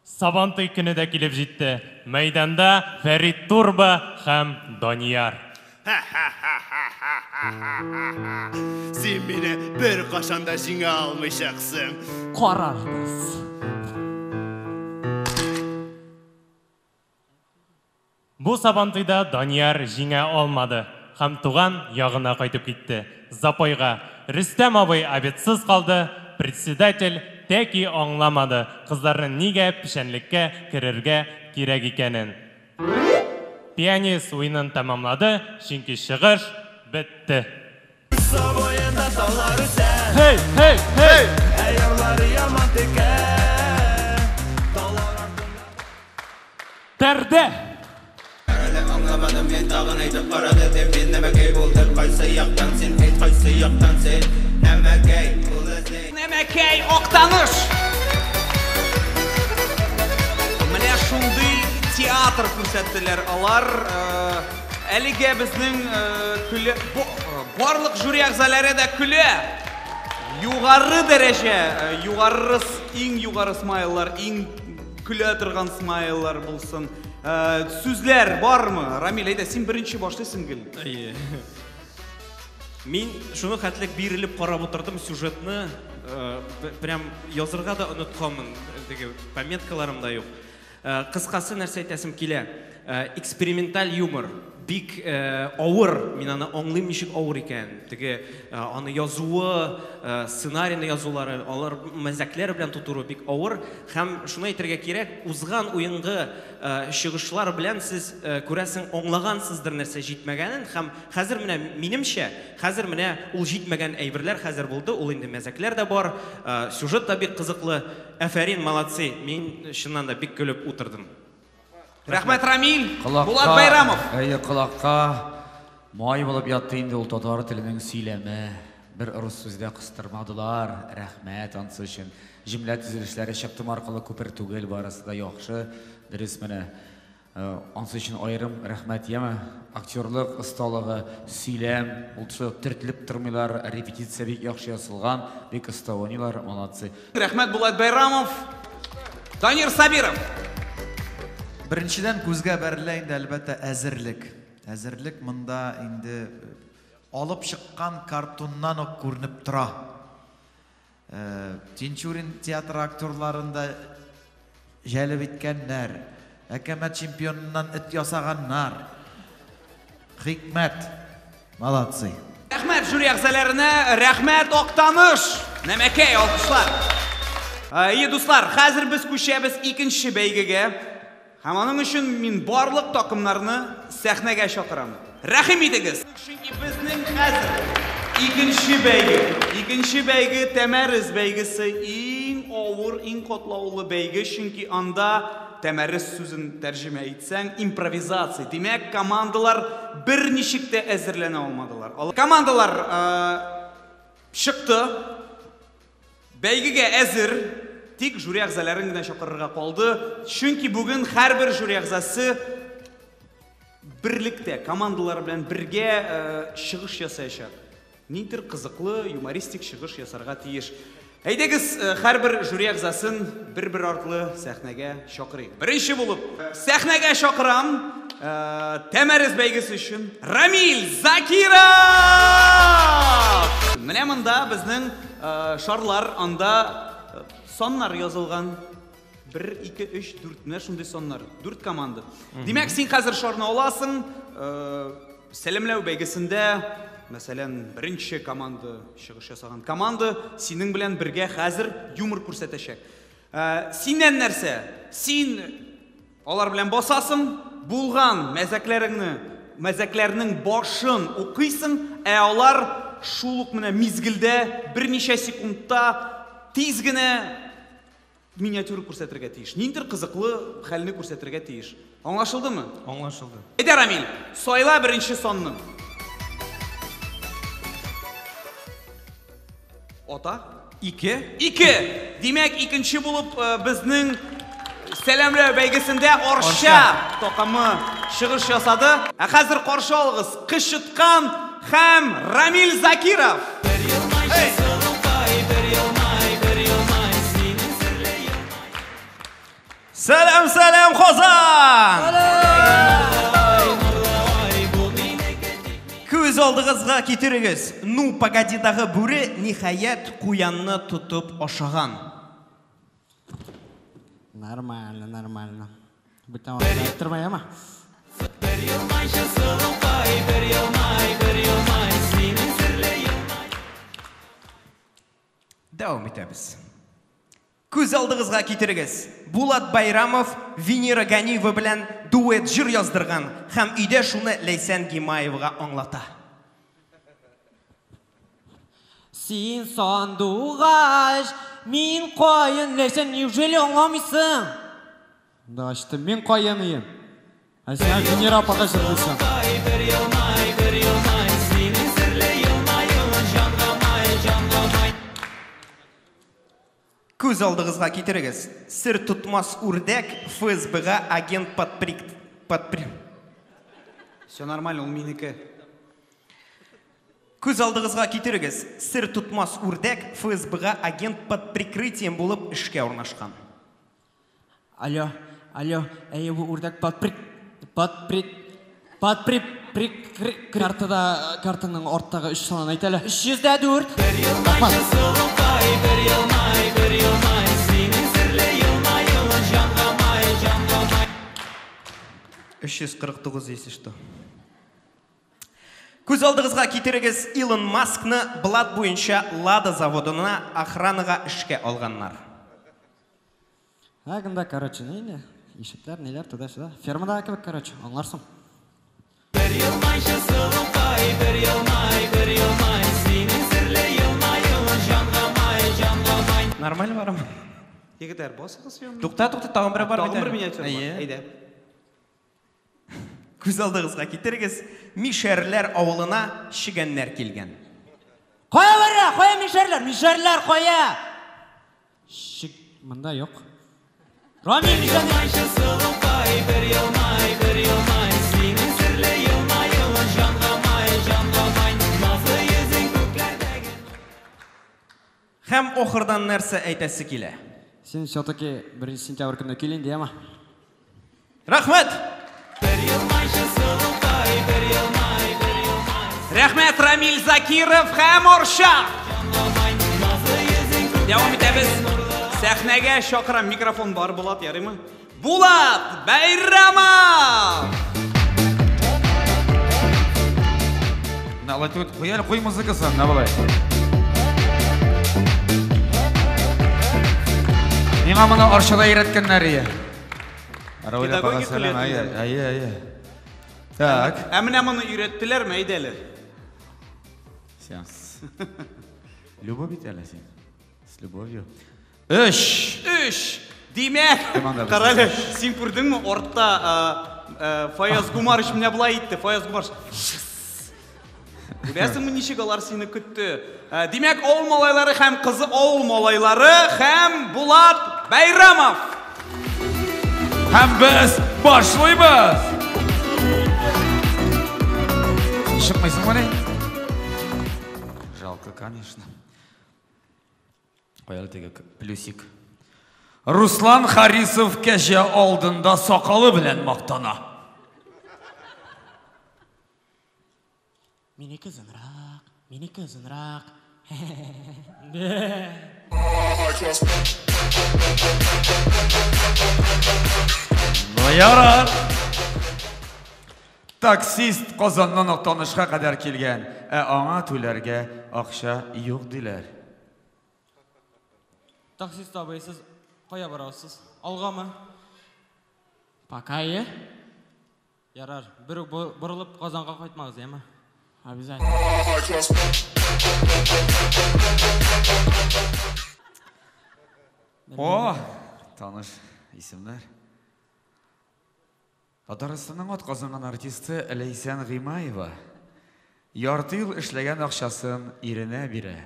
Сабанты күні де келіп жетті. Майданда Фәрит Турба һәм Данияр. Сен мені бір қашанда жеңе алмайшақсың. Қарармыз. Бұл сабантыйда Данияр жеңе алмады. Һәм туған яғына қайтып кетті. Запойға Рүстем абай абетсіз қалды. Председатель тәки аңламады. Қызларының неге пішенлікке кірерге керек екенін. Пианист ойынын тамамлады, чөнки шығыш бітті. Бойында таулар үсен. Hey! Әйярлары яман теке. Тәрді! Аңламадым мен тағын айтып қарады деп мен нәмәкей болды. Қайсы яқтан сен, қайсы яқтан сен. Нәмәкей Оқтаныш! Менә шундый театр күрсәттеләр алар. Әлегә безнең барлык жюри әгъзалары да көлә. Югары дәрәҗә, иң югары смайлар, иң көлә торган смайлар булсын. Сүзләр бармы? Рамил, әйдә, син беренче башлыйсың гел. Мен шуны хәтлек бирелеп карап отырдым сюжетны, прям язырга да онытканмын, пометкаларым да юк. Кыскасы нәрсә әйтәсем килә. Эксперименталь юмор, бик авыр, мин аны аңлыйм ничек авыр икән. Аны язуы, сценарийны язулары, алар мәзәкләр белән тутыру бик авыр. Һәм шуны әйтергә кирәк, узган уенгы чыгышлар белән сез күрәсең аңлагансыздыр нәрсә җитмәгәнен. Һәм хәзер менә минемчә, хәзер менә ул җитмәгән әйберләр хәзер булды. Ул инде мәзәкләр дә бар, сюжет та бик кызыклы. Афәрин, молодцы. Мин чыннан да бик көлеп утырдым. Рәхмәт, Рамил. Булат Байрамов. Кылакка май булып ятты инде ул татар теленең сөйләме. Бер рус сүздә кыстырмадылар. Рәхмәт ансы өчен. Җөмлә төзелешләре чыптым аркылы күпер түгел, барысы да яхшы. Дөрес менә. Ансы өчен аерым рәхмәт яме. Актерлык осталыгы, сөйләм, ул төртелеп тормыйлар, репетиция бик яхшы ясалган, бик осталанылар, молодцы. Рәхмәт, Булат Байрамов. Данир Сабиров. Беренчедән күзгә бәрелә инде әлбәттә әзерлек. Әзерлек монда инде алып чыккан картуннан ук күренеп тора. Тинчурин театр актерларында җәлеп иткәннәр, әкәмәт чемпионыннан эт ясаганнар. Хикмәт. Молодцы. Рәхмәт жюри әгъзаларына, рәхмәт Октаныш. Нәмәкәй алкышлар. Дуслар, хәзер без күчәбез икенче бәйгегә. Һәм аның өчен мин барлык такымнарны сәхнәгә чакырам. Рәхим итегез. Чөнки безнең хәзер икенче бәйге Тәмәрис бәйгесе иң авыр, иң катлаулы бәйге, чөнки анда Тәмәрис сүзен тәрҗемә итсәң, импровизация. Димәк, командалар берничек тә әзерләнә алмадылар. Командалар чыкты. Бәйгегә әзер. Тик жюри әгъзаларын гына чакырырга калды. Чөнки бүген һәрбер жюри әгъзасы берлектә, командалар белән бергә чыгыш ясаячак. Нидер кызыклы, юмористик чыгыш ясарга тиеш. Әйдәгез, һәрбер жюри әгъзасын бер-бер артлы сәхнәгә чакырыйк. Беренче булып сәхнәгә чакырам Тәмәрис бәйгесе өчен Рамил Закиров. Менә монда безнең шарлар, анда соннар язылган. 1, 2, 3, 4, менә шундый соннар. 4 команда. Димәк, син хәзер шарны аласың. Сәламләү бәйгесендә, мәсәлән, беренче команда чыгыш ясаган команда синең белән бергә хәзер юмор күрсәтәчәк. Синнән нәрсә? Син Алар белән басасың, булган мәзәкләрнең башын укыйсың, алар шул ук менә мизгелдә берничә секундта тиз генә миниатюра күрсәтергә тиеш. Ниндидер кызыклы хәлне күрсәтергә тиеш. Аңлашылдымы? Аңлашылды. Әйдә, Рамил, сайла беренче санны. Ата? 2. Димәк, икенче булып безнең Сәламләү бәйгесендә Арша токымы чыгыш ясады. Хәзер каршы алыгыз Кычыткан һәм Рамил Закиров. Сәлам, Хозан! Күз алдыгызга китерегез. Ну, погодидагы бүре нихаят куянны тутып ашаган. Нормально. Бүтән вакытта тормаяма. Дәвам итәбез. Күз алдыгызга китерегез. Булат Байрамов Венера Ганиева белән дуэт җыр яздырган һәм өйдә шуны Ләйсән Гимаевга аңлата. Син сандугач, мин кайын, Ләйсән, неужели аңламыйсың? Да, işte мин кайынıyım. А сен Венера апага җырлыйсың. Күз алдыгызга китерегез. Сер тутмас үрдәк ФСБга агент Все нормально, ул минеке. Күз алдыгызга китерегез. Сер тутмас үрдәк ФСБга агент под прикрытием булып эшкә урнашкан. Алло, әйе бу үрдәк картаның арттагы 3 санын әйт әле. 304. 349 если что. Күз алдыгызга китерегез. Илон Маскны Блад буенча Лада заводына охранага эшкә алганнар. Агында, короче, неле? Ишекләр, неләр туда-сюда. Фермада кебек, короче, аңларсың. Нормально барам. Егетләр, басыгыз фермада. Тукта, тагын бер бар бит. Тагын бер миниатюра бар. Әйдә. Күз алдыгызга китерегез. Мишәрләр авылына шигәннәр килгән. Кая бара? Кая Мишәрләр кая? Шик монда юк. Рамил Һәм охырдан нәрсә әйтәсе килә? Сен все-таки 1 сентябрь көнне килин дияме? Рәхмәт! Рәхмәт, Рамил Закиров һәм Арша. Дәвам итәбез. Сәхнәгә шакырам, микрофон бар, Булат, ярыймы? Булат Байрамов! Налатут, куй музыкасын, на булай. Миңа моны Аршада өйрәткәннәр ие. Педагогик Сәлам, әйе. Так. Менә моны өйрәттеләрме, әйдәле? Сеанс. Любовь бит әле син. С любовью. 3. Димәк, карале, син күрдеңме артта Фаяз Гумарыч менә булай итте, Фаяз Гумарыч. Күрәсеңме ничек алар сине көтте? Димәк, авыл малайлары һәм кызы авыл малайлары һәм Булат Байрамов. Һәм без башлыйбыз. Шыкмыйсыңмы ни? Жалко, конечно. Кая теге плюсик. Руслан Харисов кәҗә алдында сакалы белән мактана. Минеке озынрак. Ну ярар. Таксист Казаннан Актанышка кадәр килгән, аңа түләргә акча юк диләр. Таксист абый, сез кая барасыз? Алгамы? Пока, е? Ярар, бір бұрылып қазанға қайтмағыз, ема? Обязательно. О, таныш исемлер. Татарстанның атказанган артисты Лейсән Гыймаева ярты ел эшләгән акчасын иренә бирә.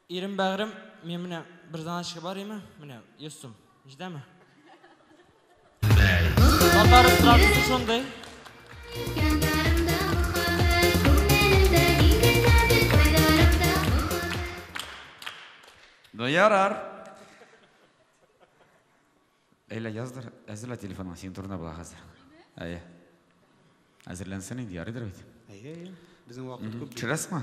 Ирем бәгърем, мен менә бір заначка бар еме? Менә 100 сум. Җитәме? Татар эстрадасы шундай. Ну ярар. Әйлә яздыр, әзерлә телефонын, син турында була хәзер. Әйе. Әзерләнсен инде, ярыйдыр бит. Әйе, безнең вакыт күп. Төшерәсеңме?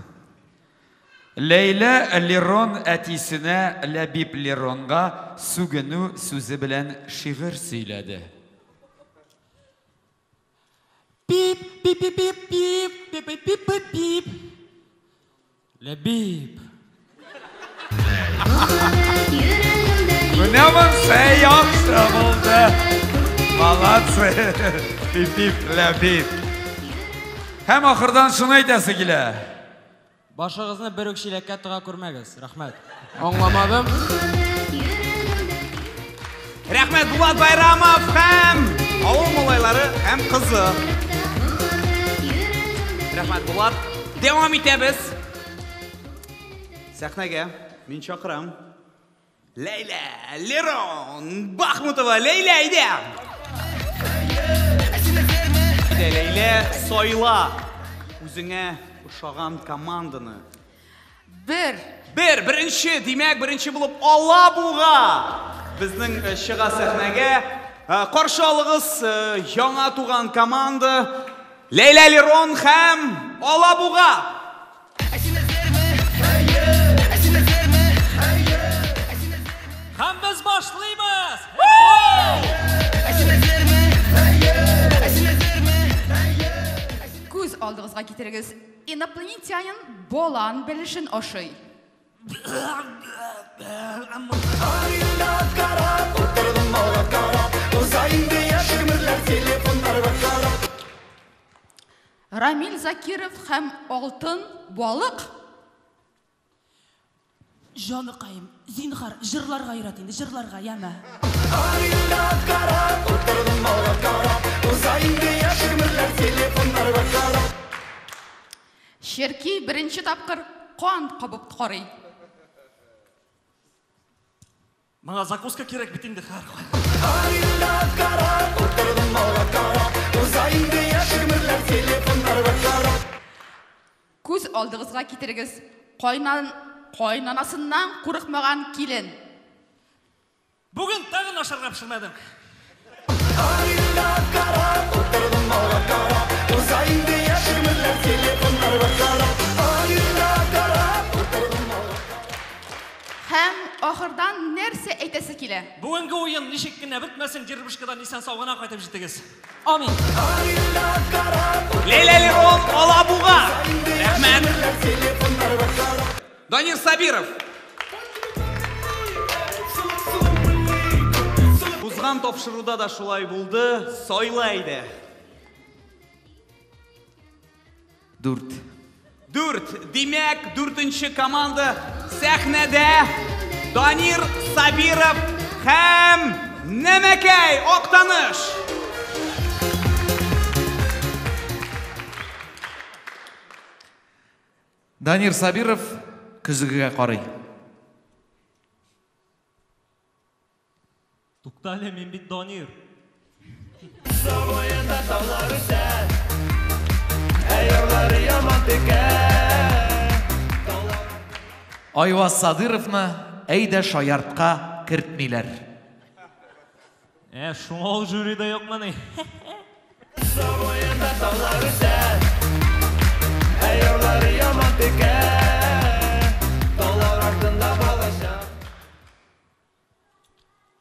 Лейла Лерон әтисенә Ләбиб Леронга сүгенү сүзе белән шигырь сөйләде. Пип, пип, пип, пип, пип, пип, пип, пип, пип, пип. Ләбиб. Менә монсы яхшы булды. Молодцы. Пип-пип, Ләбиб. Һәм ахырдан шуны әйтәсе килә. Башыгызны бер үк чиләккә тыга күрмәгез. Рәхмәт. Аңламадым. Рәхмәт Булат Байрамов һәм авыл малайлары һәм кызы. Рәхмәт Булат. Дәвам итәбез. Сәхнәгә мин чакырам. Лейла Лерон Бахмутова. Лейла, әйдә. Лейла, сайла үзеңә ошаган команданы. Беренче, димәк, беренче булып Алабуга безнең чыга сәхнәгә. Каршы алыгыз яңа туган команда Лейла Лерон һәм Алабуга. Һәм без башлыйбыз! Күз алдыгызга китерегез. Инопланетянин болан белешен ошый. Рамил Закиров һәм Алтын балык. Җаныкаем, зинһар, җырларга өйрәт инде, җырларга, яма. Шерки беренче тапкыр кан кабып карый. Маңа закуска кирәк бит инде, һәр Күз алдыгызга китерегез. Кайнанасыннан курыкмаган килен. Бүген тагын ашарга пешермәдем. Һәм ахырдан нәрсә әйтәсе килә? Бүгенге уен ничек кенә бетмәсен, Дербышкадан исән саугына кайтып җитегез. Амин. Лейла Лерон Алабуга. Рәхмәт. Данир Сабиров. Узган тапшыруда да шулай булды. Сайла иде. 4. Димәк, 4нче команда сәхнәдә Данир Сабиров һәм Нәмәкәй Актаныш. Данир Сабиров күзгегә карый. Туктале, мен бит Данир. Сабоенда таулар үсә, әйярлары яман текә. Айваз Садыровны әйдә шаяртка кертмиләр. Шуңа ул жюрида юкмыни? Сабоенда таулар үсә, әйярлары яман текә. Таулар артында балаша.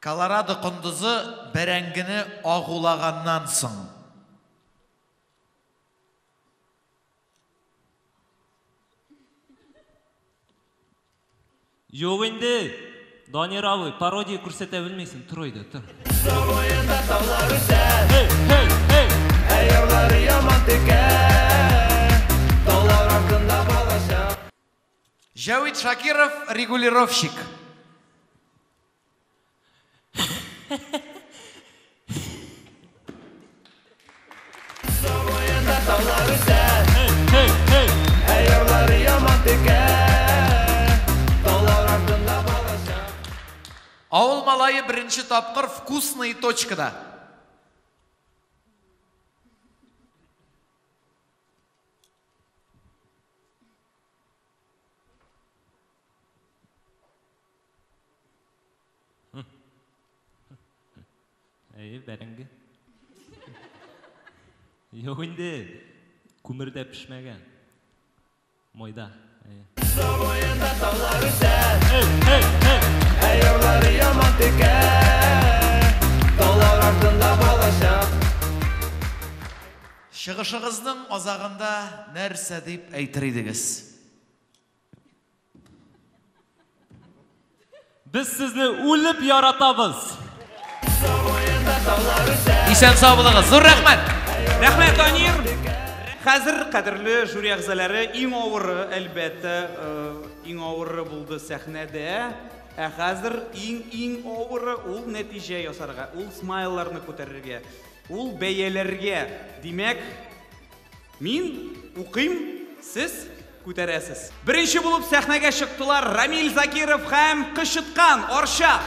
Колорадо кондузы бәрәңгене агулаганнан соң. Юк инде. Данир абый, пародия күрсәтә белмейсің, тұр ойда, тұр. Сабойында таулар үсәр. Әйірлары яман текер. Таулар артында балашақ. Жауид Шакиров, регулировщик. Сабойында таулар үсәр. Әйірлары яман текер. Таулар артында балашақ. Ауыл малайы бірінші тапқыр вкусный точкада. Бәріңгі. Yok indi, kumurda pişmegen. Moyda. Savoyunda tavlar üser. Ayolları yaman teker. Tavlar ardında balaşak. Шығышығыздың озағында нәрсе деп әйтер едіңіз? Biz sizni o'lib yaratamiz. Исән сау булыңыз. Зур рәхмәт. Рәхмәт, Данир. Хәзер кадерле жюри әгъзалары, иң авыры әлбәттә, иң авыры булды сәхнәдә. Хәзер иң авыры ул нәтиҗә ясарга, ул смайларны күтәрергә, ул бәяләргә. Димәк, мин укыйм, сез күтәрәсез. Беренче булып сәхнәгә чыктылар Рамил Закиров һәм Кышыткан Орша.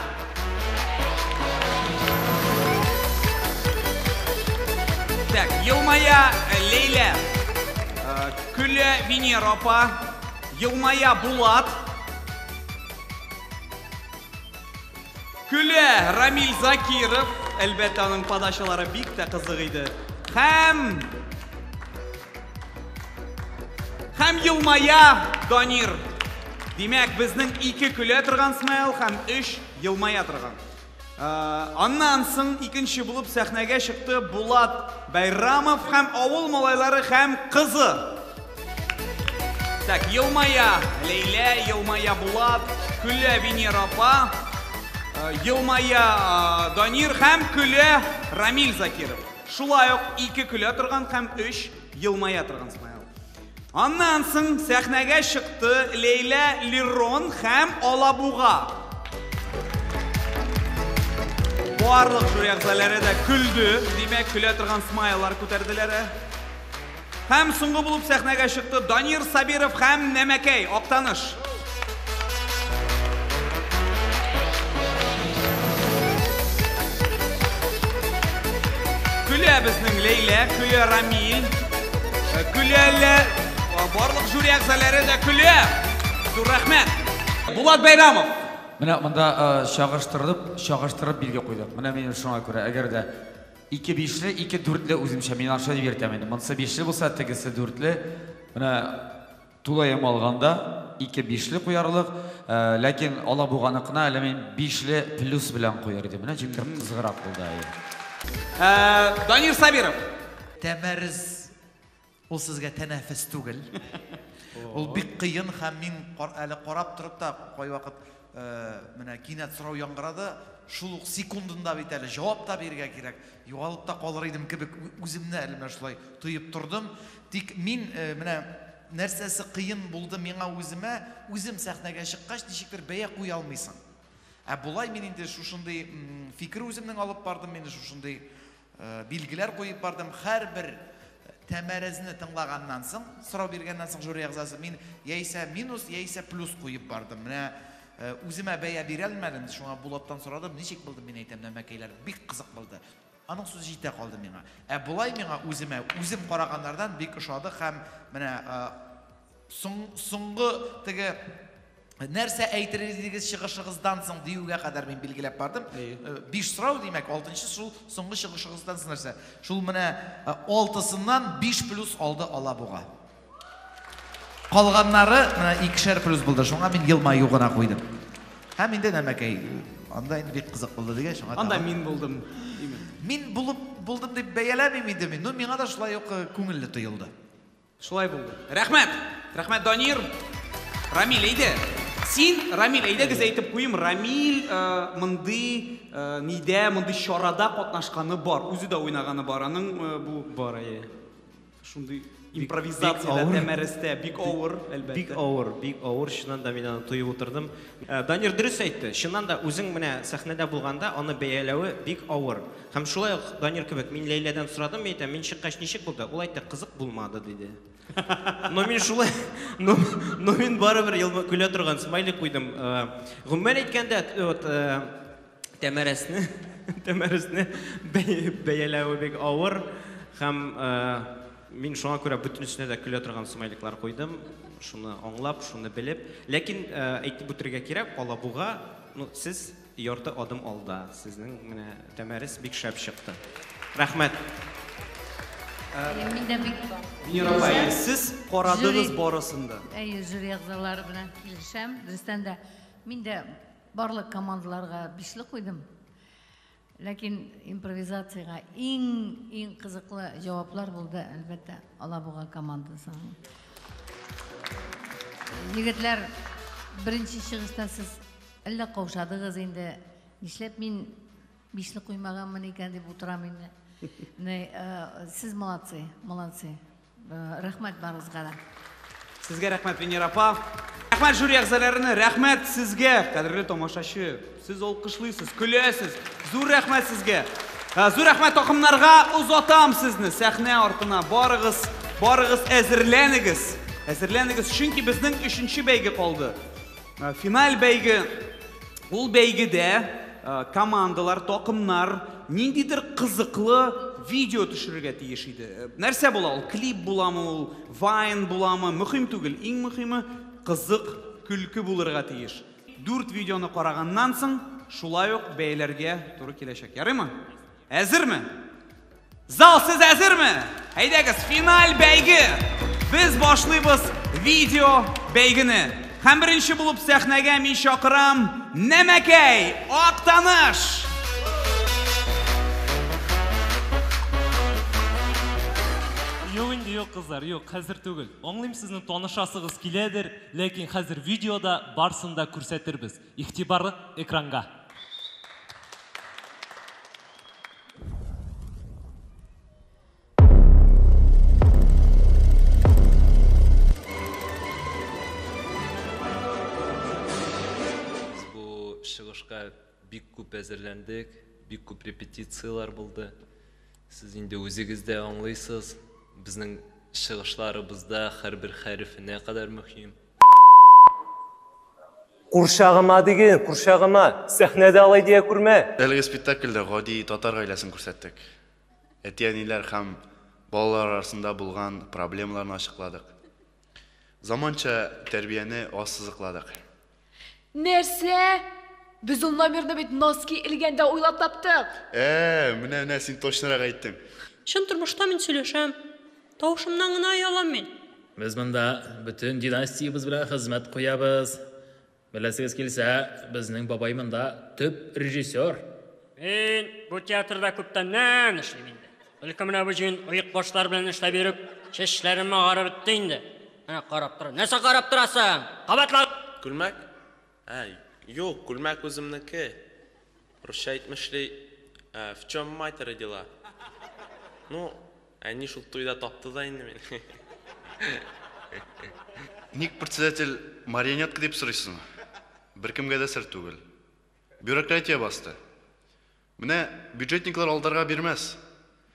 Так, Елмая Лейля, Күлә Венера апа, Елмая Булат, Күлә Рамил Закиров, әлбәттә аның падашалары бик тә кызык иде. Һәм Елмая Данир. Димәк, безнең 2 Күлә торган смайл һәм 3 Елмая торган. Аннан соң икенче булып сәхнәгә чыкты Булат Байрамов һәм авыл малайлары һәм кызы. Так, Елмая Лейля, Елмая Булат, Күлә Венера апа, Елмая Данир һәм Күлә Рамил Закиров. Шулай ук 2 Күлә торган һәм 3 Елмая торган смайл. Аннан соң сәхнәгә чыкты Лейля Лирон һәм Алабуга. Барлык жюри әгъзалары да күлде, димәк күлә торган смайлар күтәрделәр. Һәм соңгы булып сәхнәгә чыкты Данир Сабиров һәм Нәмәкәй Актаныш. Күлә безнең Лейля, Күлә Рамил, Күләләр, барлык жюри әгъзалары да күлә. Зур рәхмәт. Булат Байрамов. Менә монда чагыштырып билге куйдык. Менә мен шуңа күрә, әгәр дә 2-5ле, 2-4ле үземчә мин аша дип әйтәм инде. Монысы 5ле булса, тегесе 4ле. Менә тулаем алганда 2-5ле куярлык, ләкин Алабуганыкына әле мен 5ле плюс белән куяр идем. Менә җиңкер кызгырак булды. Данир Сабиров. Тәмәрез ул сезгә тәнәфес түгел. Ул бик кыен һәм мин әле карап торып та кай вакыт менә кинәт сорау яңгырады, шул ук секундында бит әле җавап та бирергә кирәк. Югалып та калыр идем кебек үземне әле менә шулай тоеп тордым. Тик мин менә нәрсәсе кыен булды миңа үзем сәхнәгә чыккач ничектер бәя куя алмыйсың. Булай мин инде шушындый фикер үземнең алып бардым, мин шушындый билгеләр куеп бардым. Һәрбер тәмәрәзне тыңлаганнан соң, сорау биргәннән соң жюри әгъзасы мин яисә минус, яисә плюс куеп бардым. Менә үземә бәя бирә алмадым, шуңа Булаттан сорадым, ничек булды, мин әйтәм, Нәмәкәйләр бик кызык булды. Аның сүзе җитә калды миңа. Булай миңа үзем караганнардан бик ошады һәм менә соңгы теге нәрсә әйтер идегез чыгышыгыздан соң диюгә кадәр мин билгеләп бардым. 5 сорау димәк, 6нчы шул соңгы чыгышыгыздан соң нәрсә? Шул менә 6сыннан 5 плюс алды Алабуга. Калганнары менә 2шәр плюс булды. Шуңа мин Елмаю гына куйдым. Һәм инде Нәмәкәй анда инде бик кызык булды дигән шуңа. Анда мин булдым. Мин булдым дип бәяләмим инде мин. Ну миңа да шулай ук күңелле тоелды. Шулай булды. Рәхмәт. Рәхмәт Данир. Рамил иде. Син, Рамил, әйдәгез әйтеп куйым, Рамил мындай нидә, мындай чарада катнашканы бар, үзе дә уйнаганы бар. Аның бу бар, шундый импровизация тәмәрестә бик авыр, әлбәттә. Бик авыр, шуннан да мин аны тоеп утырдым. Данир дөрес әйтте. Шуннан да үзең менә сәхнәдә булганда аны бәяләве бик авыр. Һәм шулай ук Данир кебек мин Ләйләдән сорадым, әйтәм, мин чыккач ничек булды? Ул әйтте, кызык булмады диде. Но мин шулай, но мин барыбер көлә торган смайлик куйдым. Гомумән әйткәндә, тәмәресне бәяләве бик авыр. Һәм мин шуңа күрә бөтенесенә дә көлә торган смайликлар куйдым. Шуны аңлап, шуны белеп. Ләкин әйтеп үтәргә кирәк, Алабуга, сез ярты адым алда. Сезнең менә тәмәрес бик шәп чыкты. Рәхмәт. Миндә бик Венера апай, сез карадыгыз барысында. Жюри әгъзалары белән килешәм. Дөрестән дә миндә барлык командаларга 5 куйдым. Ләкин импровизацияга иң кызыклы җаваплар булды, әлбәттә, Алабуга командасы. Егетләр, беренче чыгышта сез әллә каушадыгыз инде. Нишләп мин 5 куймаганмын икән дип утырам инде. Сіз молодцы. Рәхмәт барыгызга да. Сезгә рәхмәт, Венера апа. Рәхмәт жюри әгъзаларына, рәхмәт сезгә, кадерле тамашачы. Сез алкышлыйсыз, көләсез. Зур рәхмәт сезгә. Зур рәхмәт тақымнарга, узатам сезне сәхнә артына. Барыгыз әзерләнегез. Әзерләнегез, чөнки безнең 3нче бәйге калды. Финал бәйге. Ул бәйгедә командалар, тақымнар ниндидер кызыклы видео төшерергә тиеш иде. Нәрсә була ул? Клип буламы ул? Вайн буламы? Мөһим түгел. Иң мөһиме кызык, күлке булырга тиеш. 4 видеоны караганнан соң шулай ук бәйләргә туры киләчәк. Ярыймы? Әзерме? Зал, сез әзерме? Әйдәгез, финал бәйге. Без башлыйбыз видео бәйгене. Һәм беренче булып сәхнәгә мин чакырам Нәмәкәй, Актаныш. Юк инде, юк кызлар, юк, хәзер түгел. Аңлыйм, сезнең танышасыгыз киләдер, ләкин хәзер видеода барсын да күрсәтербез. Игътибарлы экранга. Бу чыгышка бик күп әзерләндек, бик күп репетициялар булды. Сез инде үзегез дә аңлыйсыз. Безнең чыгышларыбызда һәрбер хәреф не кадәр мөһим. Куршагыма диген, куршагыма, сәхнәдә алай дия күрмә. Әлеге спектакльдә гади татар гаиләсен күрсәттек. Әти-әниләр һәм балалар арасында булган проблемаларны ачыкладык. Заманча тәрбияне ассызыкладык. Нәрсә? Без ул номерны бит носки илгәндә уйлап таптык. Менә син точнырак әйттең. Шын тормышта мин сөйләшәм. Тавышымнан гына ялам мин. Без монда бүтән династиябыз белән хезмәт куябыз. Беләсегез килсә, безнең бабай монда төп режиссер. Мин бу театрда күптәннән эшлим инде. Бәлкем менә бу җин оек башлар белән эшләп йөреп, чәчләрем агарып бетте инде. Менә карап тор. Нәрсә карап торасың? Кабатла. Күлмәк? Юк, күлмәк үземнеке. Русча әйтмешли, в чем мать родила? Ну, они шул туйда тапты да инде мин. Ник председатель марионетка дип сорыйсың? Беркемгә дә сер түгел. Бюрократия басты. Менә бюджетниклар алдарга бирмәс.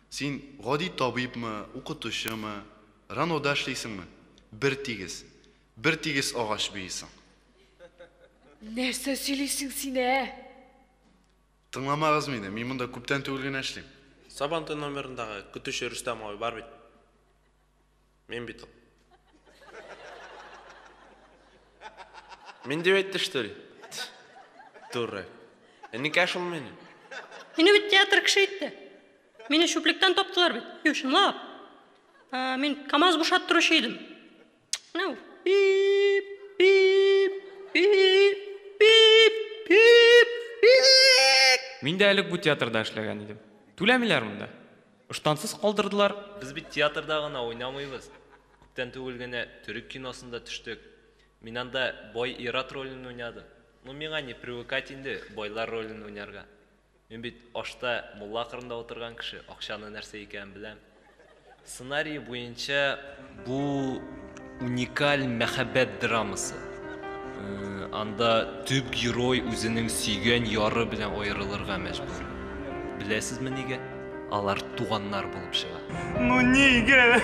Син гади табибмы, укытучымы, Ранода эшлисеңме? Бер тигез агач бийсең. Нәрсә сөйлисең син? Тыңламагыз мине, мин монда күптән түгел генә эшлим. Сабанты номерындагы көтүче Рустам абый бар бит. Мен бит. Мен дип әйтте, что ли? Дурак. Ник ашыл мине? Мине бит театр кеше итте. Мине шүплектән таптылар бит. Юшынлап. Мин КамАЗ бушат торучы идем. Нау. Бип, бип, бип, бип, бип, бип. Мин дә элек бу театрда эшләгән идем. Түләмиләр монда. Ыштансыз калдырдылар. Без бит театрда гына уйнамыйбыз. Күптән түгел генә төрек киносында төштек. Мен анда бой ират ролін ойнадым. Ну, меңа не привыкать инде бойлар ролін ойнарға. Мен бит ашта мулла қырында отырған кіші, ақшаны нәрсе екенін білем. Сценарий бойынша бұл уникаль мәхәббәт драмасы. Анда түп герой өзінің сүйген яры белән айрылырга мәҗбүр. Беләсезме нигә? Алар туганнар булып чыга. Ну нигә?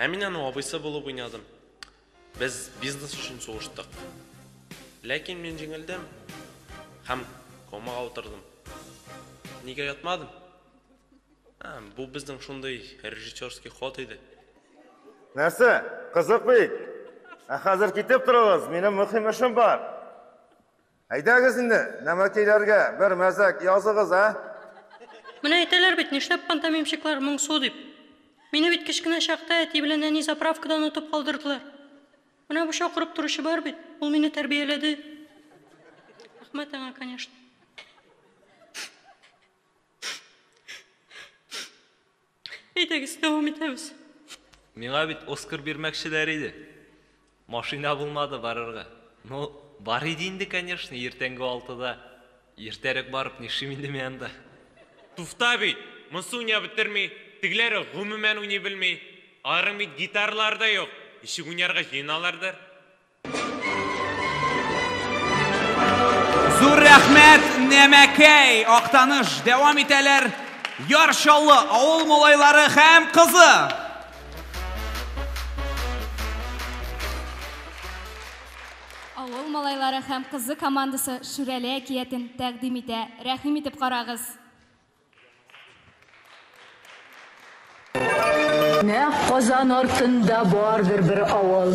Мен аның абыйсы болып ойнадым. Біз бизнес үшін соғыштық. Ләкин мен жеңілдім, һәм комаға отырдым. Неге ятмадым? Бұл біздің шундай режиссерский ход еді. Нәрсе, қызық бейт. Қазір кетіп тұрыңыз, менің мұхим ішім бар. Айдағыз енді, нәмәкейлерге бір мәзәк yazығыз, Міне әйтәләр бит, нишләп пантомимщиклар моңсу дип. Мине бит кечкенә чакта әти белән әни заправкадан отып калдырдылар. Менә бу шакырып торучы бар бит, ул мине тәрбияләде. Рәхмәт аңа, конечно. Әйдәгез, дәвам итәбез. Миңа бит Оскар бирмәкчеләр иде. Машина булмады барырга. Ну, бар иде инде, конечно, ертәнге 6-да. Иртәрәк барып нишим инде мен анда. Туфта бит, монсы уйна бетерми, тегеләре гомумән уйный белми. Арың бит гитарлар да юк. Ишек уйнарга җыйналардыр. Зур рәхмәт, Нәмәкәй, Актаныш, дәвам итәләр. Яршаллы авыл малайлары һәм кызы. Авыл малайлары һәм кызы командасы Шүрәле әкиятен тәкъдим итә. Рәхим итеп карагыз. Нә Казан артында бардыр бір авыл,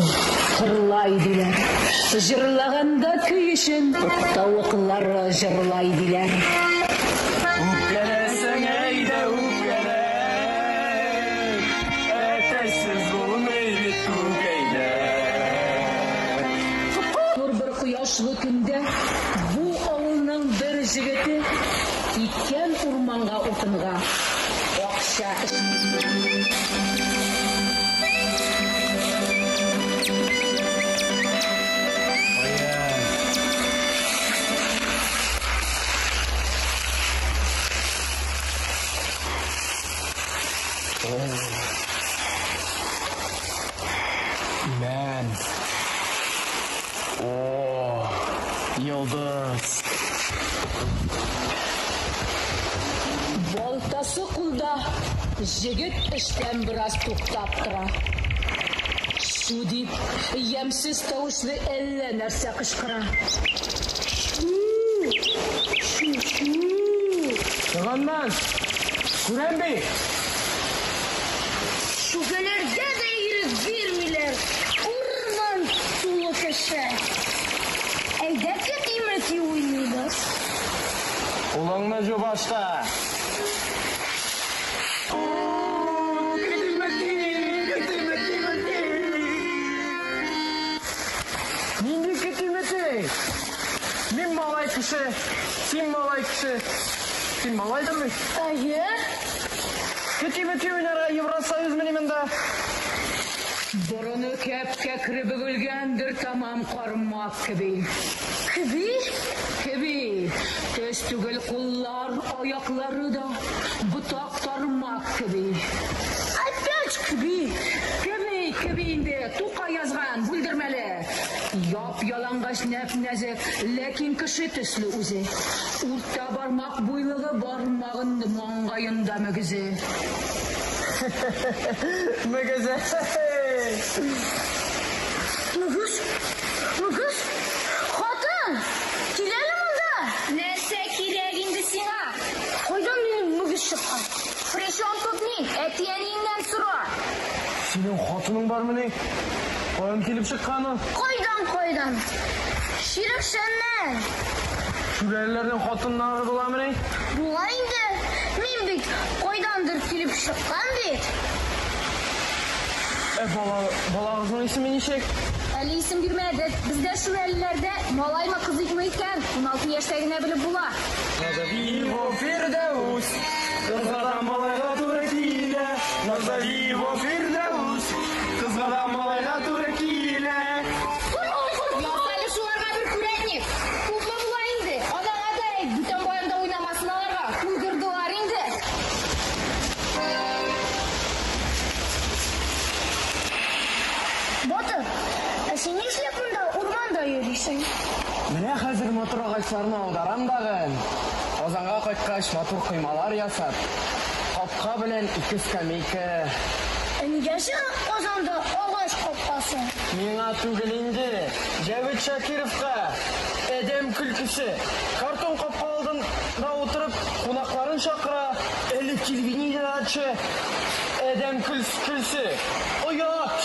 жырлай диләр. Жырлаганда көйешен тавыклары жырлай диләр. Үпкәләсәң әйдә үпкәлә, әтәсез булмый бит күкәйдә. Бір кояшлы көндә бу авылның бер җегете киткән урманга утынга акча Man. Yıldız. Балтасы кулда жігіт іштен біраз туктап тора. Шу дип, ямсыз тавышлы әллә нәрсә кычкыра. Шу. Чыганнан. Күрәм бит. Шүгәләргә дә ирек бирмиләр. Урман сулы кеше. Әйдә китимәти уйныйбыз. Улаңны жу башта. Нинди китимәти? Мин малай кеше, син малай кеше. Син малайдырмы? Әйе. Китимәти уйнарга Евросоюз минемендә. Борыны кәпкә бөгелгәндер тамам кармак кеби. Кеби. Төз түгел куллар, аяклары да ботак тармак кеби. Опять кеби. Кеби инде тука язган бүлдермәле. Яп ялангач нәп-нәзек, ләкин кеше төсле үзе. Урта бармак буйлыгы бармагын маңгаенда мөгезе. Мөгезе. Мүгіз, қатын, келелі мұнда. Нәрсе керек инде сиңа? Қойдан менің мүгіз шыққан. Пришон тут мен, әтиәнейімнен сұра. Сенің қатының бар міне? Қойдан келіп шыққаны? Қойдан. Ширікшеннен. Шүрәлілердің қатыннары бола міне? Була инде. Мен бек қойдандыр келіп шыққан бет. Балағызның исімі нешек? Әлі исім бирмәді. Бізде Шүрәлілерде малай ма кыз итме икән, 16 яшьтәгенә белеп була. Назови его Фирдаус, кызгада малайга туры килә. Назови его Фирдаус, Батыр, сен не істеп мұнда орманда жүресің? Міне қазір мотор ағаштарын аударам дағы. Озанға қайтқаш мотор құймалар ясап. Қопқа білен 2 скамейка. Неге озанда ағаш қопқасы? Меңа түгілінде Жәвет Шакировқа әдем күлкісі. Картон қопқа алдында отырып, қонақларын шақыра, әлі телевидение açı. Әдем күлсі. Оят!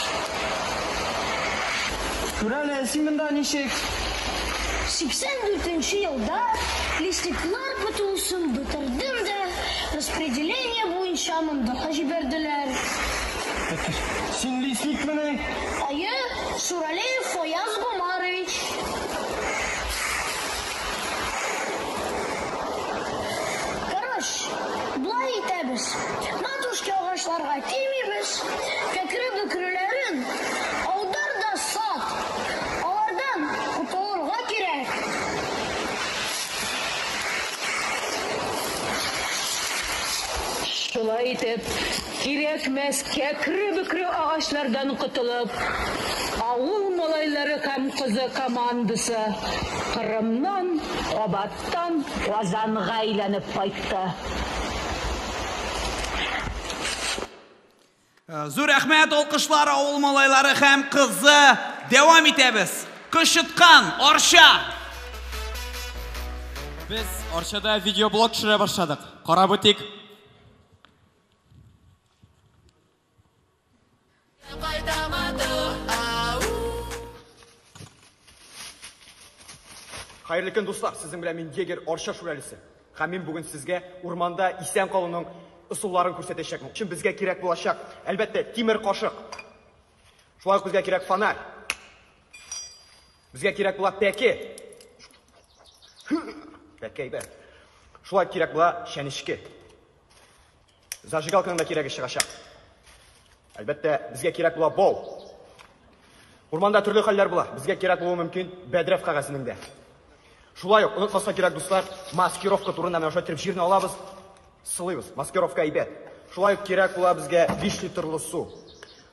Күрәлі, сен мұнда нешек? 84 yılda listiklar kutusun bitirdim de распределение boyunca mındığa jiberdiler. Sen listik mi ne? Ayı Suralev Foyaz Gomaroviç. Karış, bulay etəbiz. Matuşki ağaçlarga temiyiz. Fikri bükürlerin avdar da sat. Alardan kutulurga gerek. Şulay etip, gerekmez kekri-bükri ağaçlardan kutulup, avul malayları hem kızı komandısı Kırım'dan, Obat'tan Ozan'a aylanıp kayttı. Зур рәхмәт алкышлар авыл малайлары һәм кызы. Дәвам итәбез. Кышыткан Арча. Biz Archada videoblog төшерә башладык. Карап үтик. Қайырлы күн достар, сіздің білән мен Егер Арча шүрәлісі. Һәм мен бүгін сізге урманда исән қалуның ысуларын күрсәтәчәкмен. Чын безгә кирәк булачак, әлбәттә, тимер кашык. Шулай ук безгә кирәк фонарь. Безгә кирәк була пәке. Пәке әйбәт. Шулай кирәк була шәнишке. Зажигалканың да кирәге чыгачак. Әлбәттә, безгә кирәк була бол. Урманда төрле хәлләр була. Безгә кирәк булуы мөмкин бәдрәф кагазының да. Шулай ук, онытмаска кирәк достар, маскировка турында менә ошо җирне алабыз. Сылыйбыз, маскировка әйбәт. Шулай ук кирәк була безгә 5 литрлы су.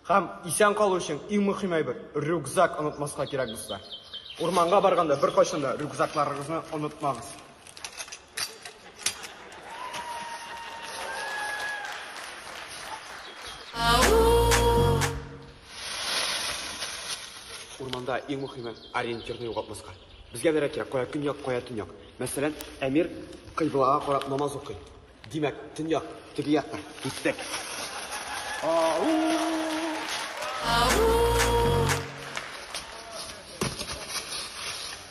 Һәм исән калу өчен иң мөһим әйбер рюкзак онытмаска кирәк достар. Урманга барганда бер кайчан да рюкзакларыгызны онытмагыз. Урманда иң мөһиме ориентирны югалтмаска. Безгә дә кирәк кая көньяк, кая төньяк. Мәсәлән, Әмир кыйблага карап намаз укый. Димәк, төньяк, теге якка киттек.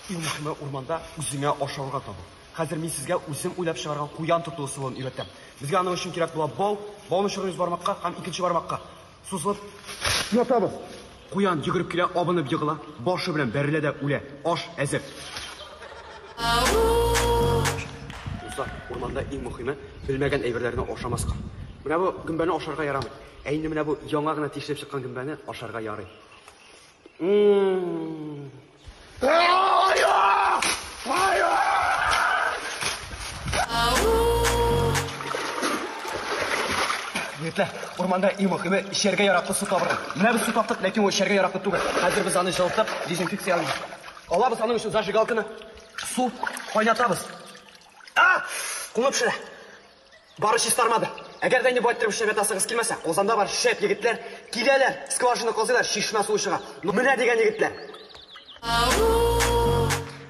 Иң мөһиме урманда үзеңә ашарга табу. Хәзер мин сезгә үзем уйлап чыгарган куян тоту ысулын өйрәтәм. Безгә аның өчен кирәк була бал, балны чыгырыз бармакка һәм икенче бармакка сузылып ятабыз. Куян йөгереп килә, абынып егыла, башы белән бәрелә дә үлә. Аш әзер. Урманда иң мөһиме белмәгән әйберләрне ашамаска. Менә бу гөмбәне ашарга ярамый. Ә инде менә бу яңа гына тишелеп чыккан гөмбәне ашарга ярый. Егетләр, урманда иң мөһиме эчәргә яраклы су табырга. Менә без су таптык, ләкин ул эчәргә яраклы түгел. Хәзер без аны җылытып, дезинфекция алабыз. Алабыз аның өчен зажигалканы, су кайнатабыз. Кулып шыра. Бары чистармады. Әгәр дә инде бу әйттереп эшләп ятасыгыз килмәсә, Озанда бар шәп егетләр киләләр, скважина казыйлар, шишмә су ишыга. Менә дигән егетләр.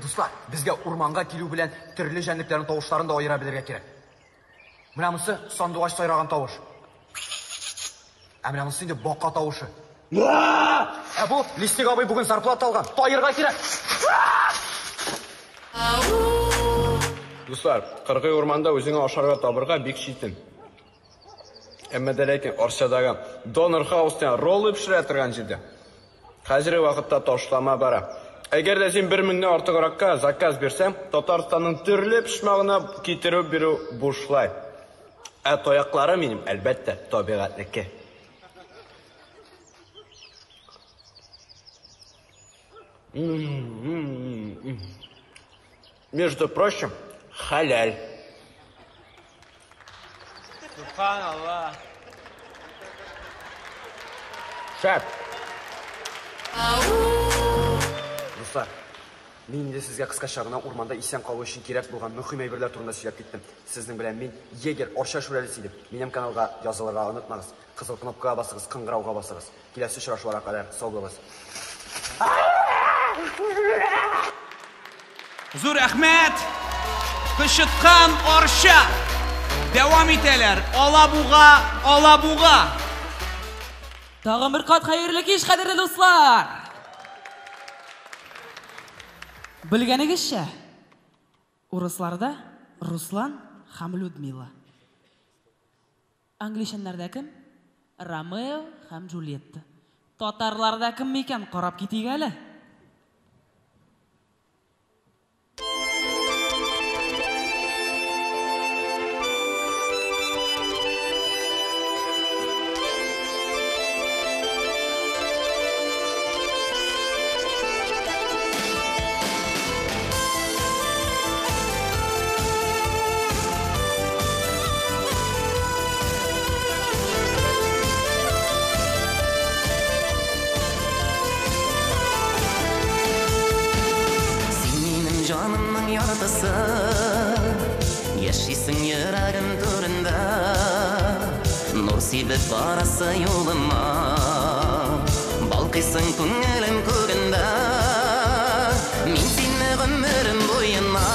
Дуслар, безгә урманга килү белән төрле җәнлекләрнең тавышларын да аера белергә кирәк. Менә монысы сандугач сайраган тавыш. Ә менә монысы инде бака тавышы. Ә бу Листик абый бүген зарплата алган. Тайырга кирәк. Дуслар, кыргый урманда үзеңә ашарга табырга бик читен. Әмма дә ләкин Арчадагы Донор Хаустан роллы пешерә торган җирдә. Хәзерге вакытта ташлама бара. Әгәр дә син 1000 нән артыгракка заказ бирсәң, Татарстанның төрле пешмагына китереп бирү бушлай. Ә таяклары минем, әлбәттә, табигатьнеке. Между прочим, халяль. Субханаллах. Шәп. Достар, мен де сізге қысқаша ғана орманда исән қалу үшін керек болған мөһим әйберлер турында сөйлеп кеттім. Сіздің белән мен егер Орша шүрәлесе деп, минем каналга язылырга онытмагыз. Қызыл кнопкага басыгыз, кыңгырауга басыгыз. Киләсе очрашуларга кадәр сау булыгыз. Зур рәхмәт! Кычыткан Орша! Дәвам итәләр. Алабуга! Тагын бер кат хәерле кич, кадерле дуслар! Белгәнегезчә, урысларда Руслан һәм Людмила. Англичаннарда кем? Ромео һәм Джульетта. Татарларда кем микән? Карап китик әле. Яшисің йөрәгем түрендә, нур сибеп барасы юлыма, балкыйсың күңелем күгендә, мин сине гомерем буена,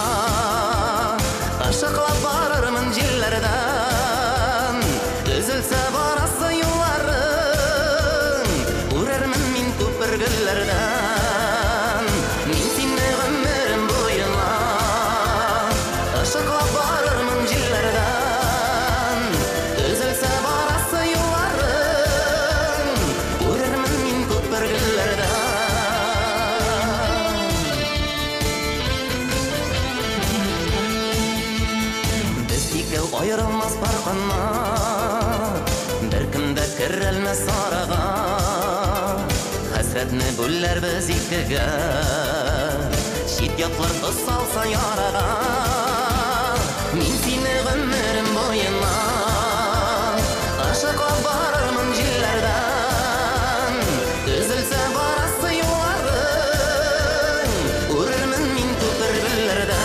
ашыклап барырмын җилләрдән, өзелсә барасы юлларың, үрәрмен мин күпергелләрдән, мин сине гомерем буена, ашыклап барырмын җилләрдән, өзелсә барасы юлларың, үрәрмен мин күпергелләрдән. Без икәү аерылмас барканна, беркем дә керәлмәс арага, хәсрәтне бүләрбез икегә, чит яклар тоз салса ярага, мин сине гомерем буена, ашыклап барырмын җилләрдән, өзелсә барасы юлларың, үрәрмен мин күпергелләрдән.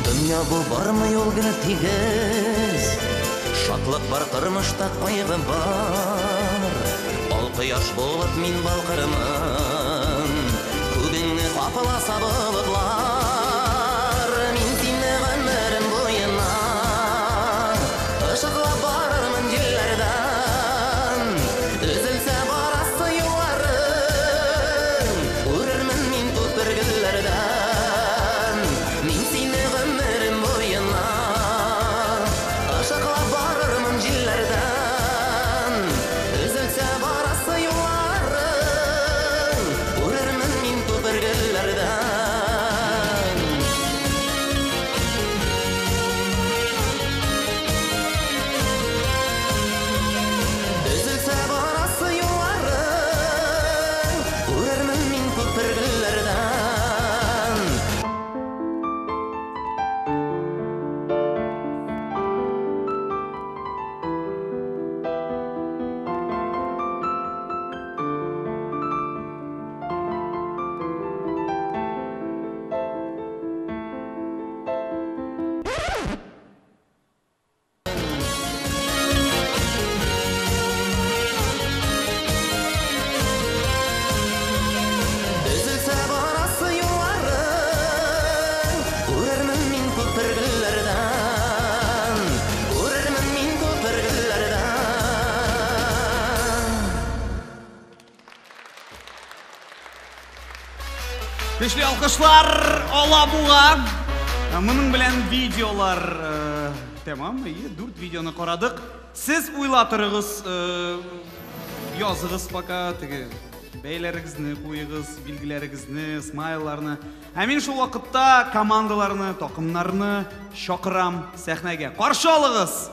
Дөнья бу бармы юл генә тигез, шатлык бар тормышта кайгы бар, ал кояш булып мин балкырмын, күгеңне капласа болытлар, мин сине гомерем буена, ышыклап барырмын җилләрдән, өзелсә барасы юлларың, үрәрмен мин күпергелләрдән, мин сине гомерем буена, ашыклап барырмын җилләрдән, өзелсә барасы юлларың, үрәрмен мин күпергелләрдән. Өзелсә барасы юлларың, үрәрмен мин күпергелләрдән. Өзелсә барасы юлларың, үрәрмен мин күпергелләрдән, үрәрмен мин күпергелләрдән. Көчле алкышлар Алабуга. Моның белән видеолар тәмам, 4 видеоны карадык. Сез уйлатырыгыз, языгыз пока теге бәйләрегезне куйыгыз, билгеләрегезне, смайларны. Мин шул вакытта командаларны, такымнарны чакырам сәхнәгә. Каршы алыгыз.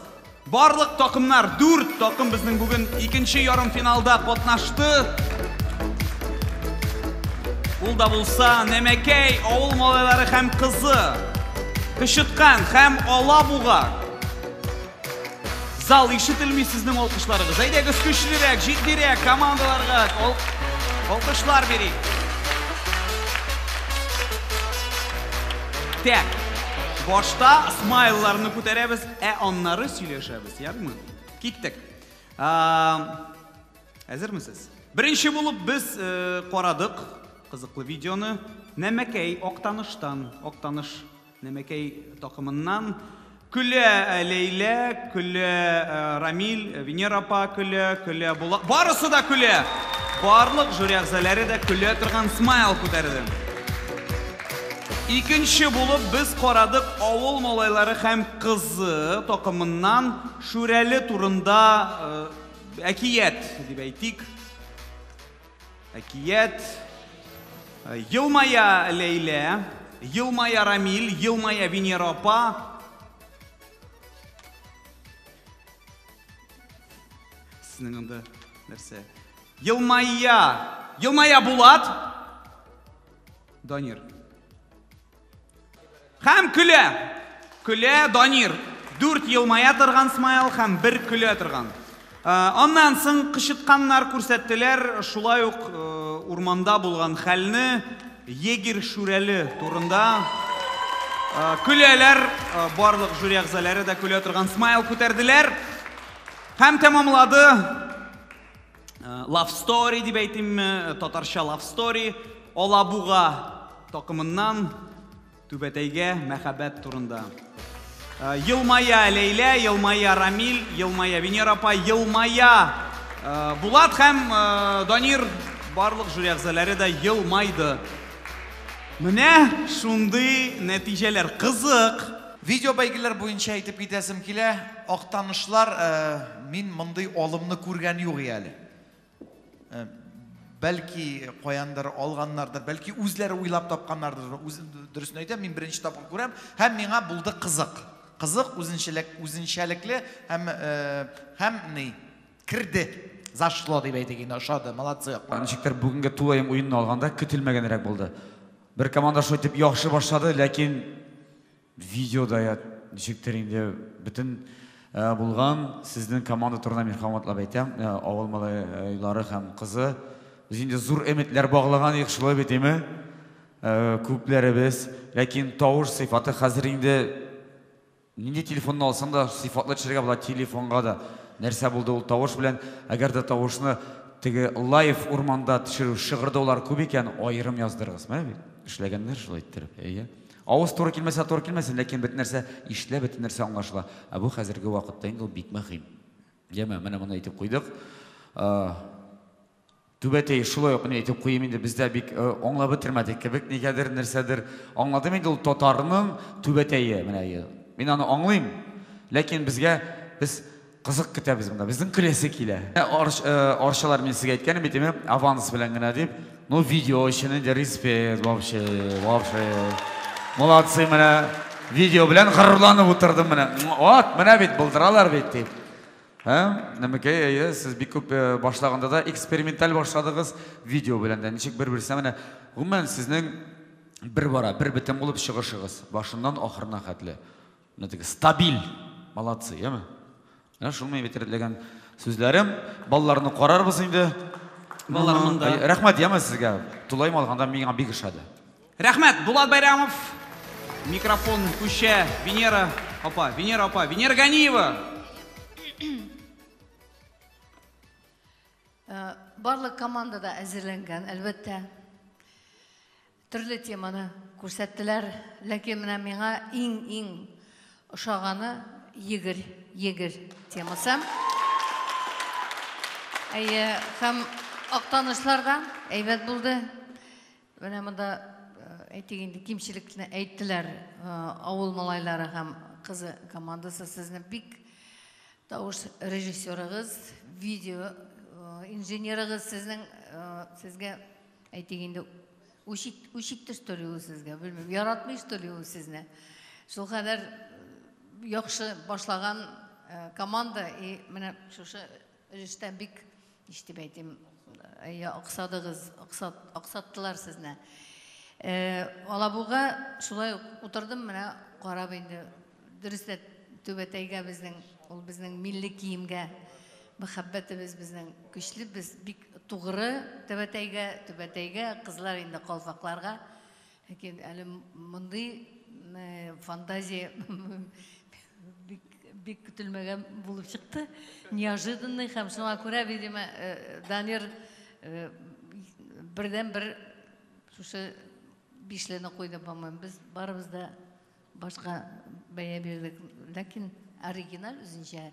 Барлык такымнар, 4 такым безнең бүген 2нче ярым финалда катнашты. Ул да булса Нәмәкәй авыл малайлары һәм кызы. Кышыткан һәм Алабуга. Зал ишетелми сезнең алкышларыгыз. Әйдәгез көчлерәк, җитдирәк командаларга алкышлар бирик. Так. Башта смайлларны күтәрәбез, аннары сөйләшәбез, ярмы? Киттек. Әзермесез? Беренче булып без карадык кызыклы видеоны Нәмәкәй Актаныш Нәмәкәй такымыннан көлә Лейла, көлә Рамил, Венера апа көлә була. Барысы да көлә. Барлык жюри әгъзалары да көлә торган смайл күтәрде. Икенче булып без карадык авыл малайлары һәм кызы такымыннан Шүрәле турында әкият дип әйтик. Әкият. Елмая Лейла, Елмая Рамил, Елмая Венера апа. Сезнең анда нәрсә? Елмая Булат. Данир. Һәм көлә Данир. 4 елмая торган смайл һәм 1 көлә торган. Аннан соң кышытканнар күрсәттеләр, шулай ук урманда булган хәлне Егер Шүрәле турында. Көләләр, барлык жюри әгъзалары да көлә торган смайл күтәрделәр. Һәм тәмамлады Love Story дип әйтимме, татарча Love Story, Алабуга такымыннан Түбәтәйгә мәхәббәт турында. Елмая Лейла, Елмая Рамил, Елмая Венера апа, Елмая Булат һәм Данир барлык жюри әгъзалары да елмайды. Менә шундый нәтиҗәләр кызык. Видео бәйгеләр буенча әйтеп китәсем килә, Актанышлар мин мондый алымны күргән юк әле. Бәлки каяндыр алганнардыр, бәлки үзләре уйлап тапканнардыр. Дөресен әйтәм, мин беренче тапкыр күрәм, һәм миңа булды кызык. Кызык, үзенчәлекле һәм кирде. Зашло дип әйтик инде, ошады, молодцы. Ничектер бүгенге тулайым уенны алганда көтелмәгәнрәк булды. Бер команда шайтып яхшы башлады, ләкин видеода ничектер инде бөтен булган сезнең команда турында мин хөрмәтләп әйтәм, авыл малайлары һәм кызы. Без инде зур өметләр баглаган идек, шулай бит әйме? Күпләребез, ләкин тавыш сыйфаты хәзер инде нинди телефонны алсаң да сыйфатлы төшерергә була телефонга да. Нәрсә булды ул тавыш белән, әгәр дә тавышны теге лайв урманда төшерү шыгырдаулар күп икән, аерым яздырыгыз, менә бит. Эшләгәннәр шулай иттереп, әйе. Авыз туры килмәсә туры килмәсен, ләкин бит нәрсә ишлә, бит нәрсә аңлашыла. Бу хәзерге вакытта инде ул бик мөһим. Яме, менә моны әйтеп куйдык. Түбәтәй шулай ук әйтеп куйым инде, бездә бик аңлап бетермәдек кебек, нигәдер нәрсәдер аңладым инде ул татарның Түбәтәе, менә. Мин аны аңлыйм, ләкин безгә без кызык көтәбез монда. Безнең көләсе килә. Арчалар мин сезгә әйткәнем бит, аванс белән генә дип. Ну видео өчен дә респект, вообще. Молодцы, менә видео белән горурланып утырдым менә. Вот, менә бит булдыралар бит дип. Нәмәкәй, сез бик күп башлаганда да эксперименталь башладыгыз видео белән дә. Ничек бер-берсенә менә гомумән сезнең бер бөтен булып чыгышыгыз, башыннан ахырына хәтле. Менә стабиль. Молодцы, яме? Шул мен бетерелгән сүзләрем. Балларны карарбыз инде. Балларымда. Рәхмәт яме сезгә. Тулайым алганда миңа бик ошады. Рәхмәт, Булат Байрамов. Микрофон күчә Венера апа, Венера Ганиева. Барлык командада әзерләнгән, әлбәттә. Төрле теманы күрсәттеләр, ләкин менә миңа иң ошаганы Егер темасы. Һәм Актанышлардан әйбәт булды. Менә монда әйтик инде кимчелекне әйттеләр. Авыл малайлары һәм кызы командасы сезне бик тавыш режиссерыгыз, видео инженерыгыз сезгә әйтик инде үчиктер сторию сезгә, белмим, яратмый сторию сезне. Шул кадәр яхшы башлаган команда и менә шушы эштә бик дип әйтим, Аксаттылар сезне. Алабуга шулай утырдым, менә карап инде. Дөрестә Түбәтәйгә безнең милли киемгә мәхәббәтебез безнең көчле, без бик тугры Түбәтәйгә, кызлар инде калфакларга. Ләкин әле мондый фантазия бик көтелмәгән булып чыкты. Неожиданный һәм шуңа күрә, видимо, Данир бердән-бер шушы бишлене куйды, по-моему. Без барыбыз да башка бәя бирдек, ләкин оригинал үзенчә.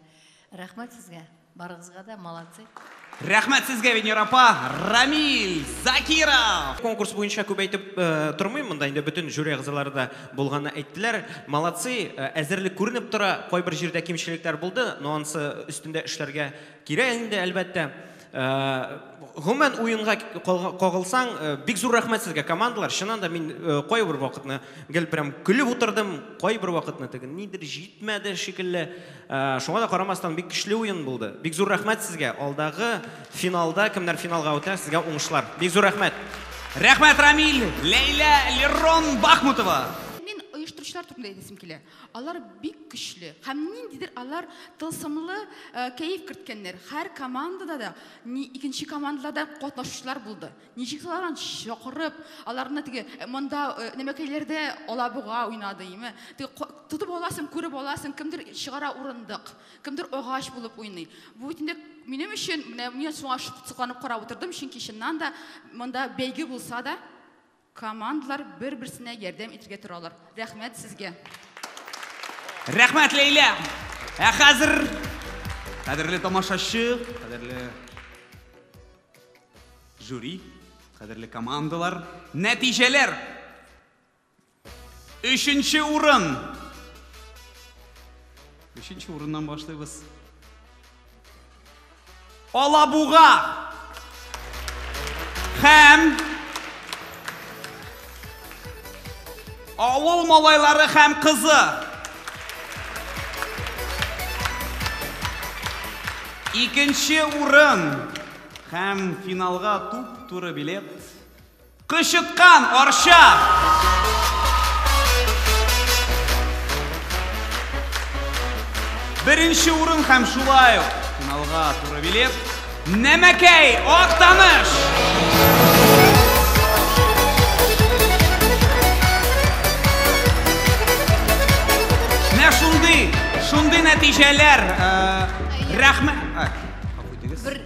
Рәхмәт сезгә, барыгызга да, молодцы. Рәхмәт сезгә, Венер апа. Рамил Закиров. Конкурс буенча күп әйтеп тормыйм, монда инде бөтен жюри әгъзалары да булганны әйттеләр. Молодцы, әзерлек күренеп тора, кайбер җирдә кимчелекләр булды, но анысы үстендә эшләргә кирәк инде, әлбәттә. Гомумән уенга кагылсаң, бик зур рәхмәт сезгә, командалар. Чыннан да мин кайбер вакытны гел прям көлеп утырдым, кайбер вакытны нидер җитмәде шикелле. Шуңа да карамастан бик көчле уен булды. Бик зур рәхмәт сезгә. Алдагы финалда кемнәр финалга үтә, сезгә уңышлар. Бик зур рәхмәт. Рәхмәт, Рамил. Лейла Лерон Бахмутова. Мен оештыручылар турында әйтәсем килә. Алар бик көчле. Һәм ниндидер алар тылсымлы кәеф керткәннәр. Һәр командада да, икенче командаларда катнашучылар булды. Ничек аларны чакырып, аларны теге монда нәмәкәйләрдә Алабуга уйнады, име? Теге тотып аласың, күреп аласың, кемдер чыгара урындык, кемдер агач булып уйный. Бу битендә минем өчен мен соңа шукланып карап утырдым, чөнки чыннан да монда бәйге булса да командалар бер-берсенә ярдәм итәргә торалар. Рәхмәт сезгә. Рәхмәт, Лейла. Хәзер кадерле тамашачы, кадерле жюри, кадерле командалар, нәтиҗәләр. 3нче урын. 3нче урыннан башлыйбыз. Алабуга һәм авыл малайлары һәм кызы. 2нче урын һәм финалга туп-туры билет. Кычыткан Арча. 1нче урын һәм шулай ук финалга туры билет. Нәмәкәй Актаныш. Шундый нәтиҗәләр. Рәхмәт. Бер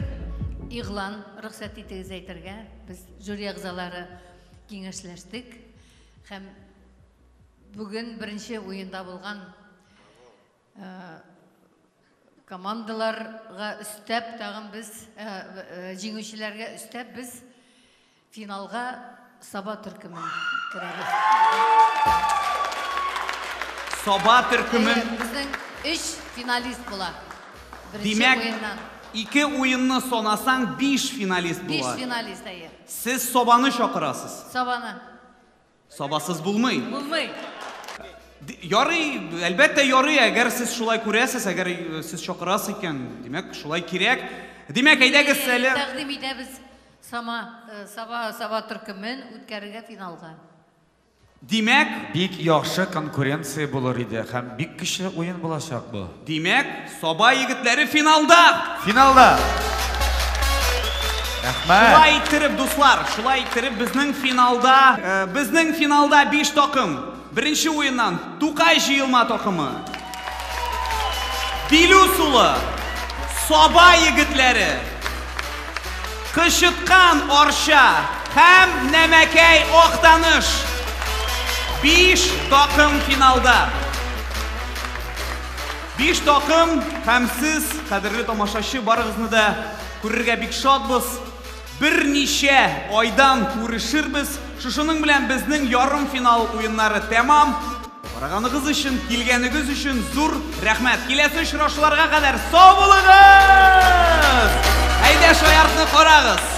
игълан рөхсәт итегез әйтергә. Без жюри әгъзалары киңәшләштек һәм бүген беренче уенда булган командаларга өстәп тагын біз җиңүчеләргә өстәп біз финалга Саба төркемен керәбез. Саба төркемен безнең 3 финалист була. Димәк, 2 уенны санасаң 5 финалист була. 5 финалист әйе. Сез Сабаны чакырасыз. Сабаны. Сабасыз булмый. Булмый. Ярый, әлбәттә ярый, әгәр сез шулай күрәсез, әгәр сез чакырасыз икән, димәк шулай кирәк. Димәк, әйдәгез әле. Тәкъдим итәбез Саба төркемен үткәрергә финалга. Димәк, бик яхшы конкуренция булыр иде һәм бик көчле уен булачак бу. Димәк, Саба егетләре финалда. Финалда. Рәхмәт. Шулай иттереп, дуслар, шулай иттереп безнең финалда 5 такым. Беренче уеннан Тукай җыелма такымы. Билүс улы, Саба егетләре, Кычыткан Арча һәм Нәмәкәй Актаныш. 5 такым финалда. 5 такым һәм сез, кадерле тамашачы, барыгызны да күрергә бик шатбыз. Берничә айдан күрешербез. Шушының белән безнең ярым финал уеннары тәмам. Караганыгыз өчен, килгәнегез өчен зур рәхмәт. Киләсе очрашуларга кадәр сау булыгыз. Әйдә шаяртны карагыз.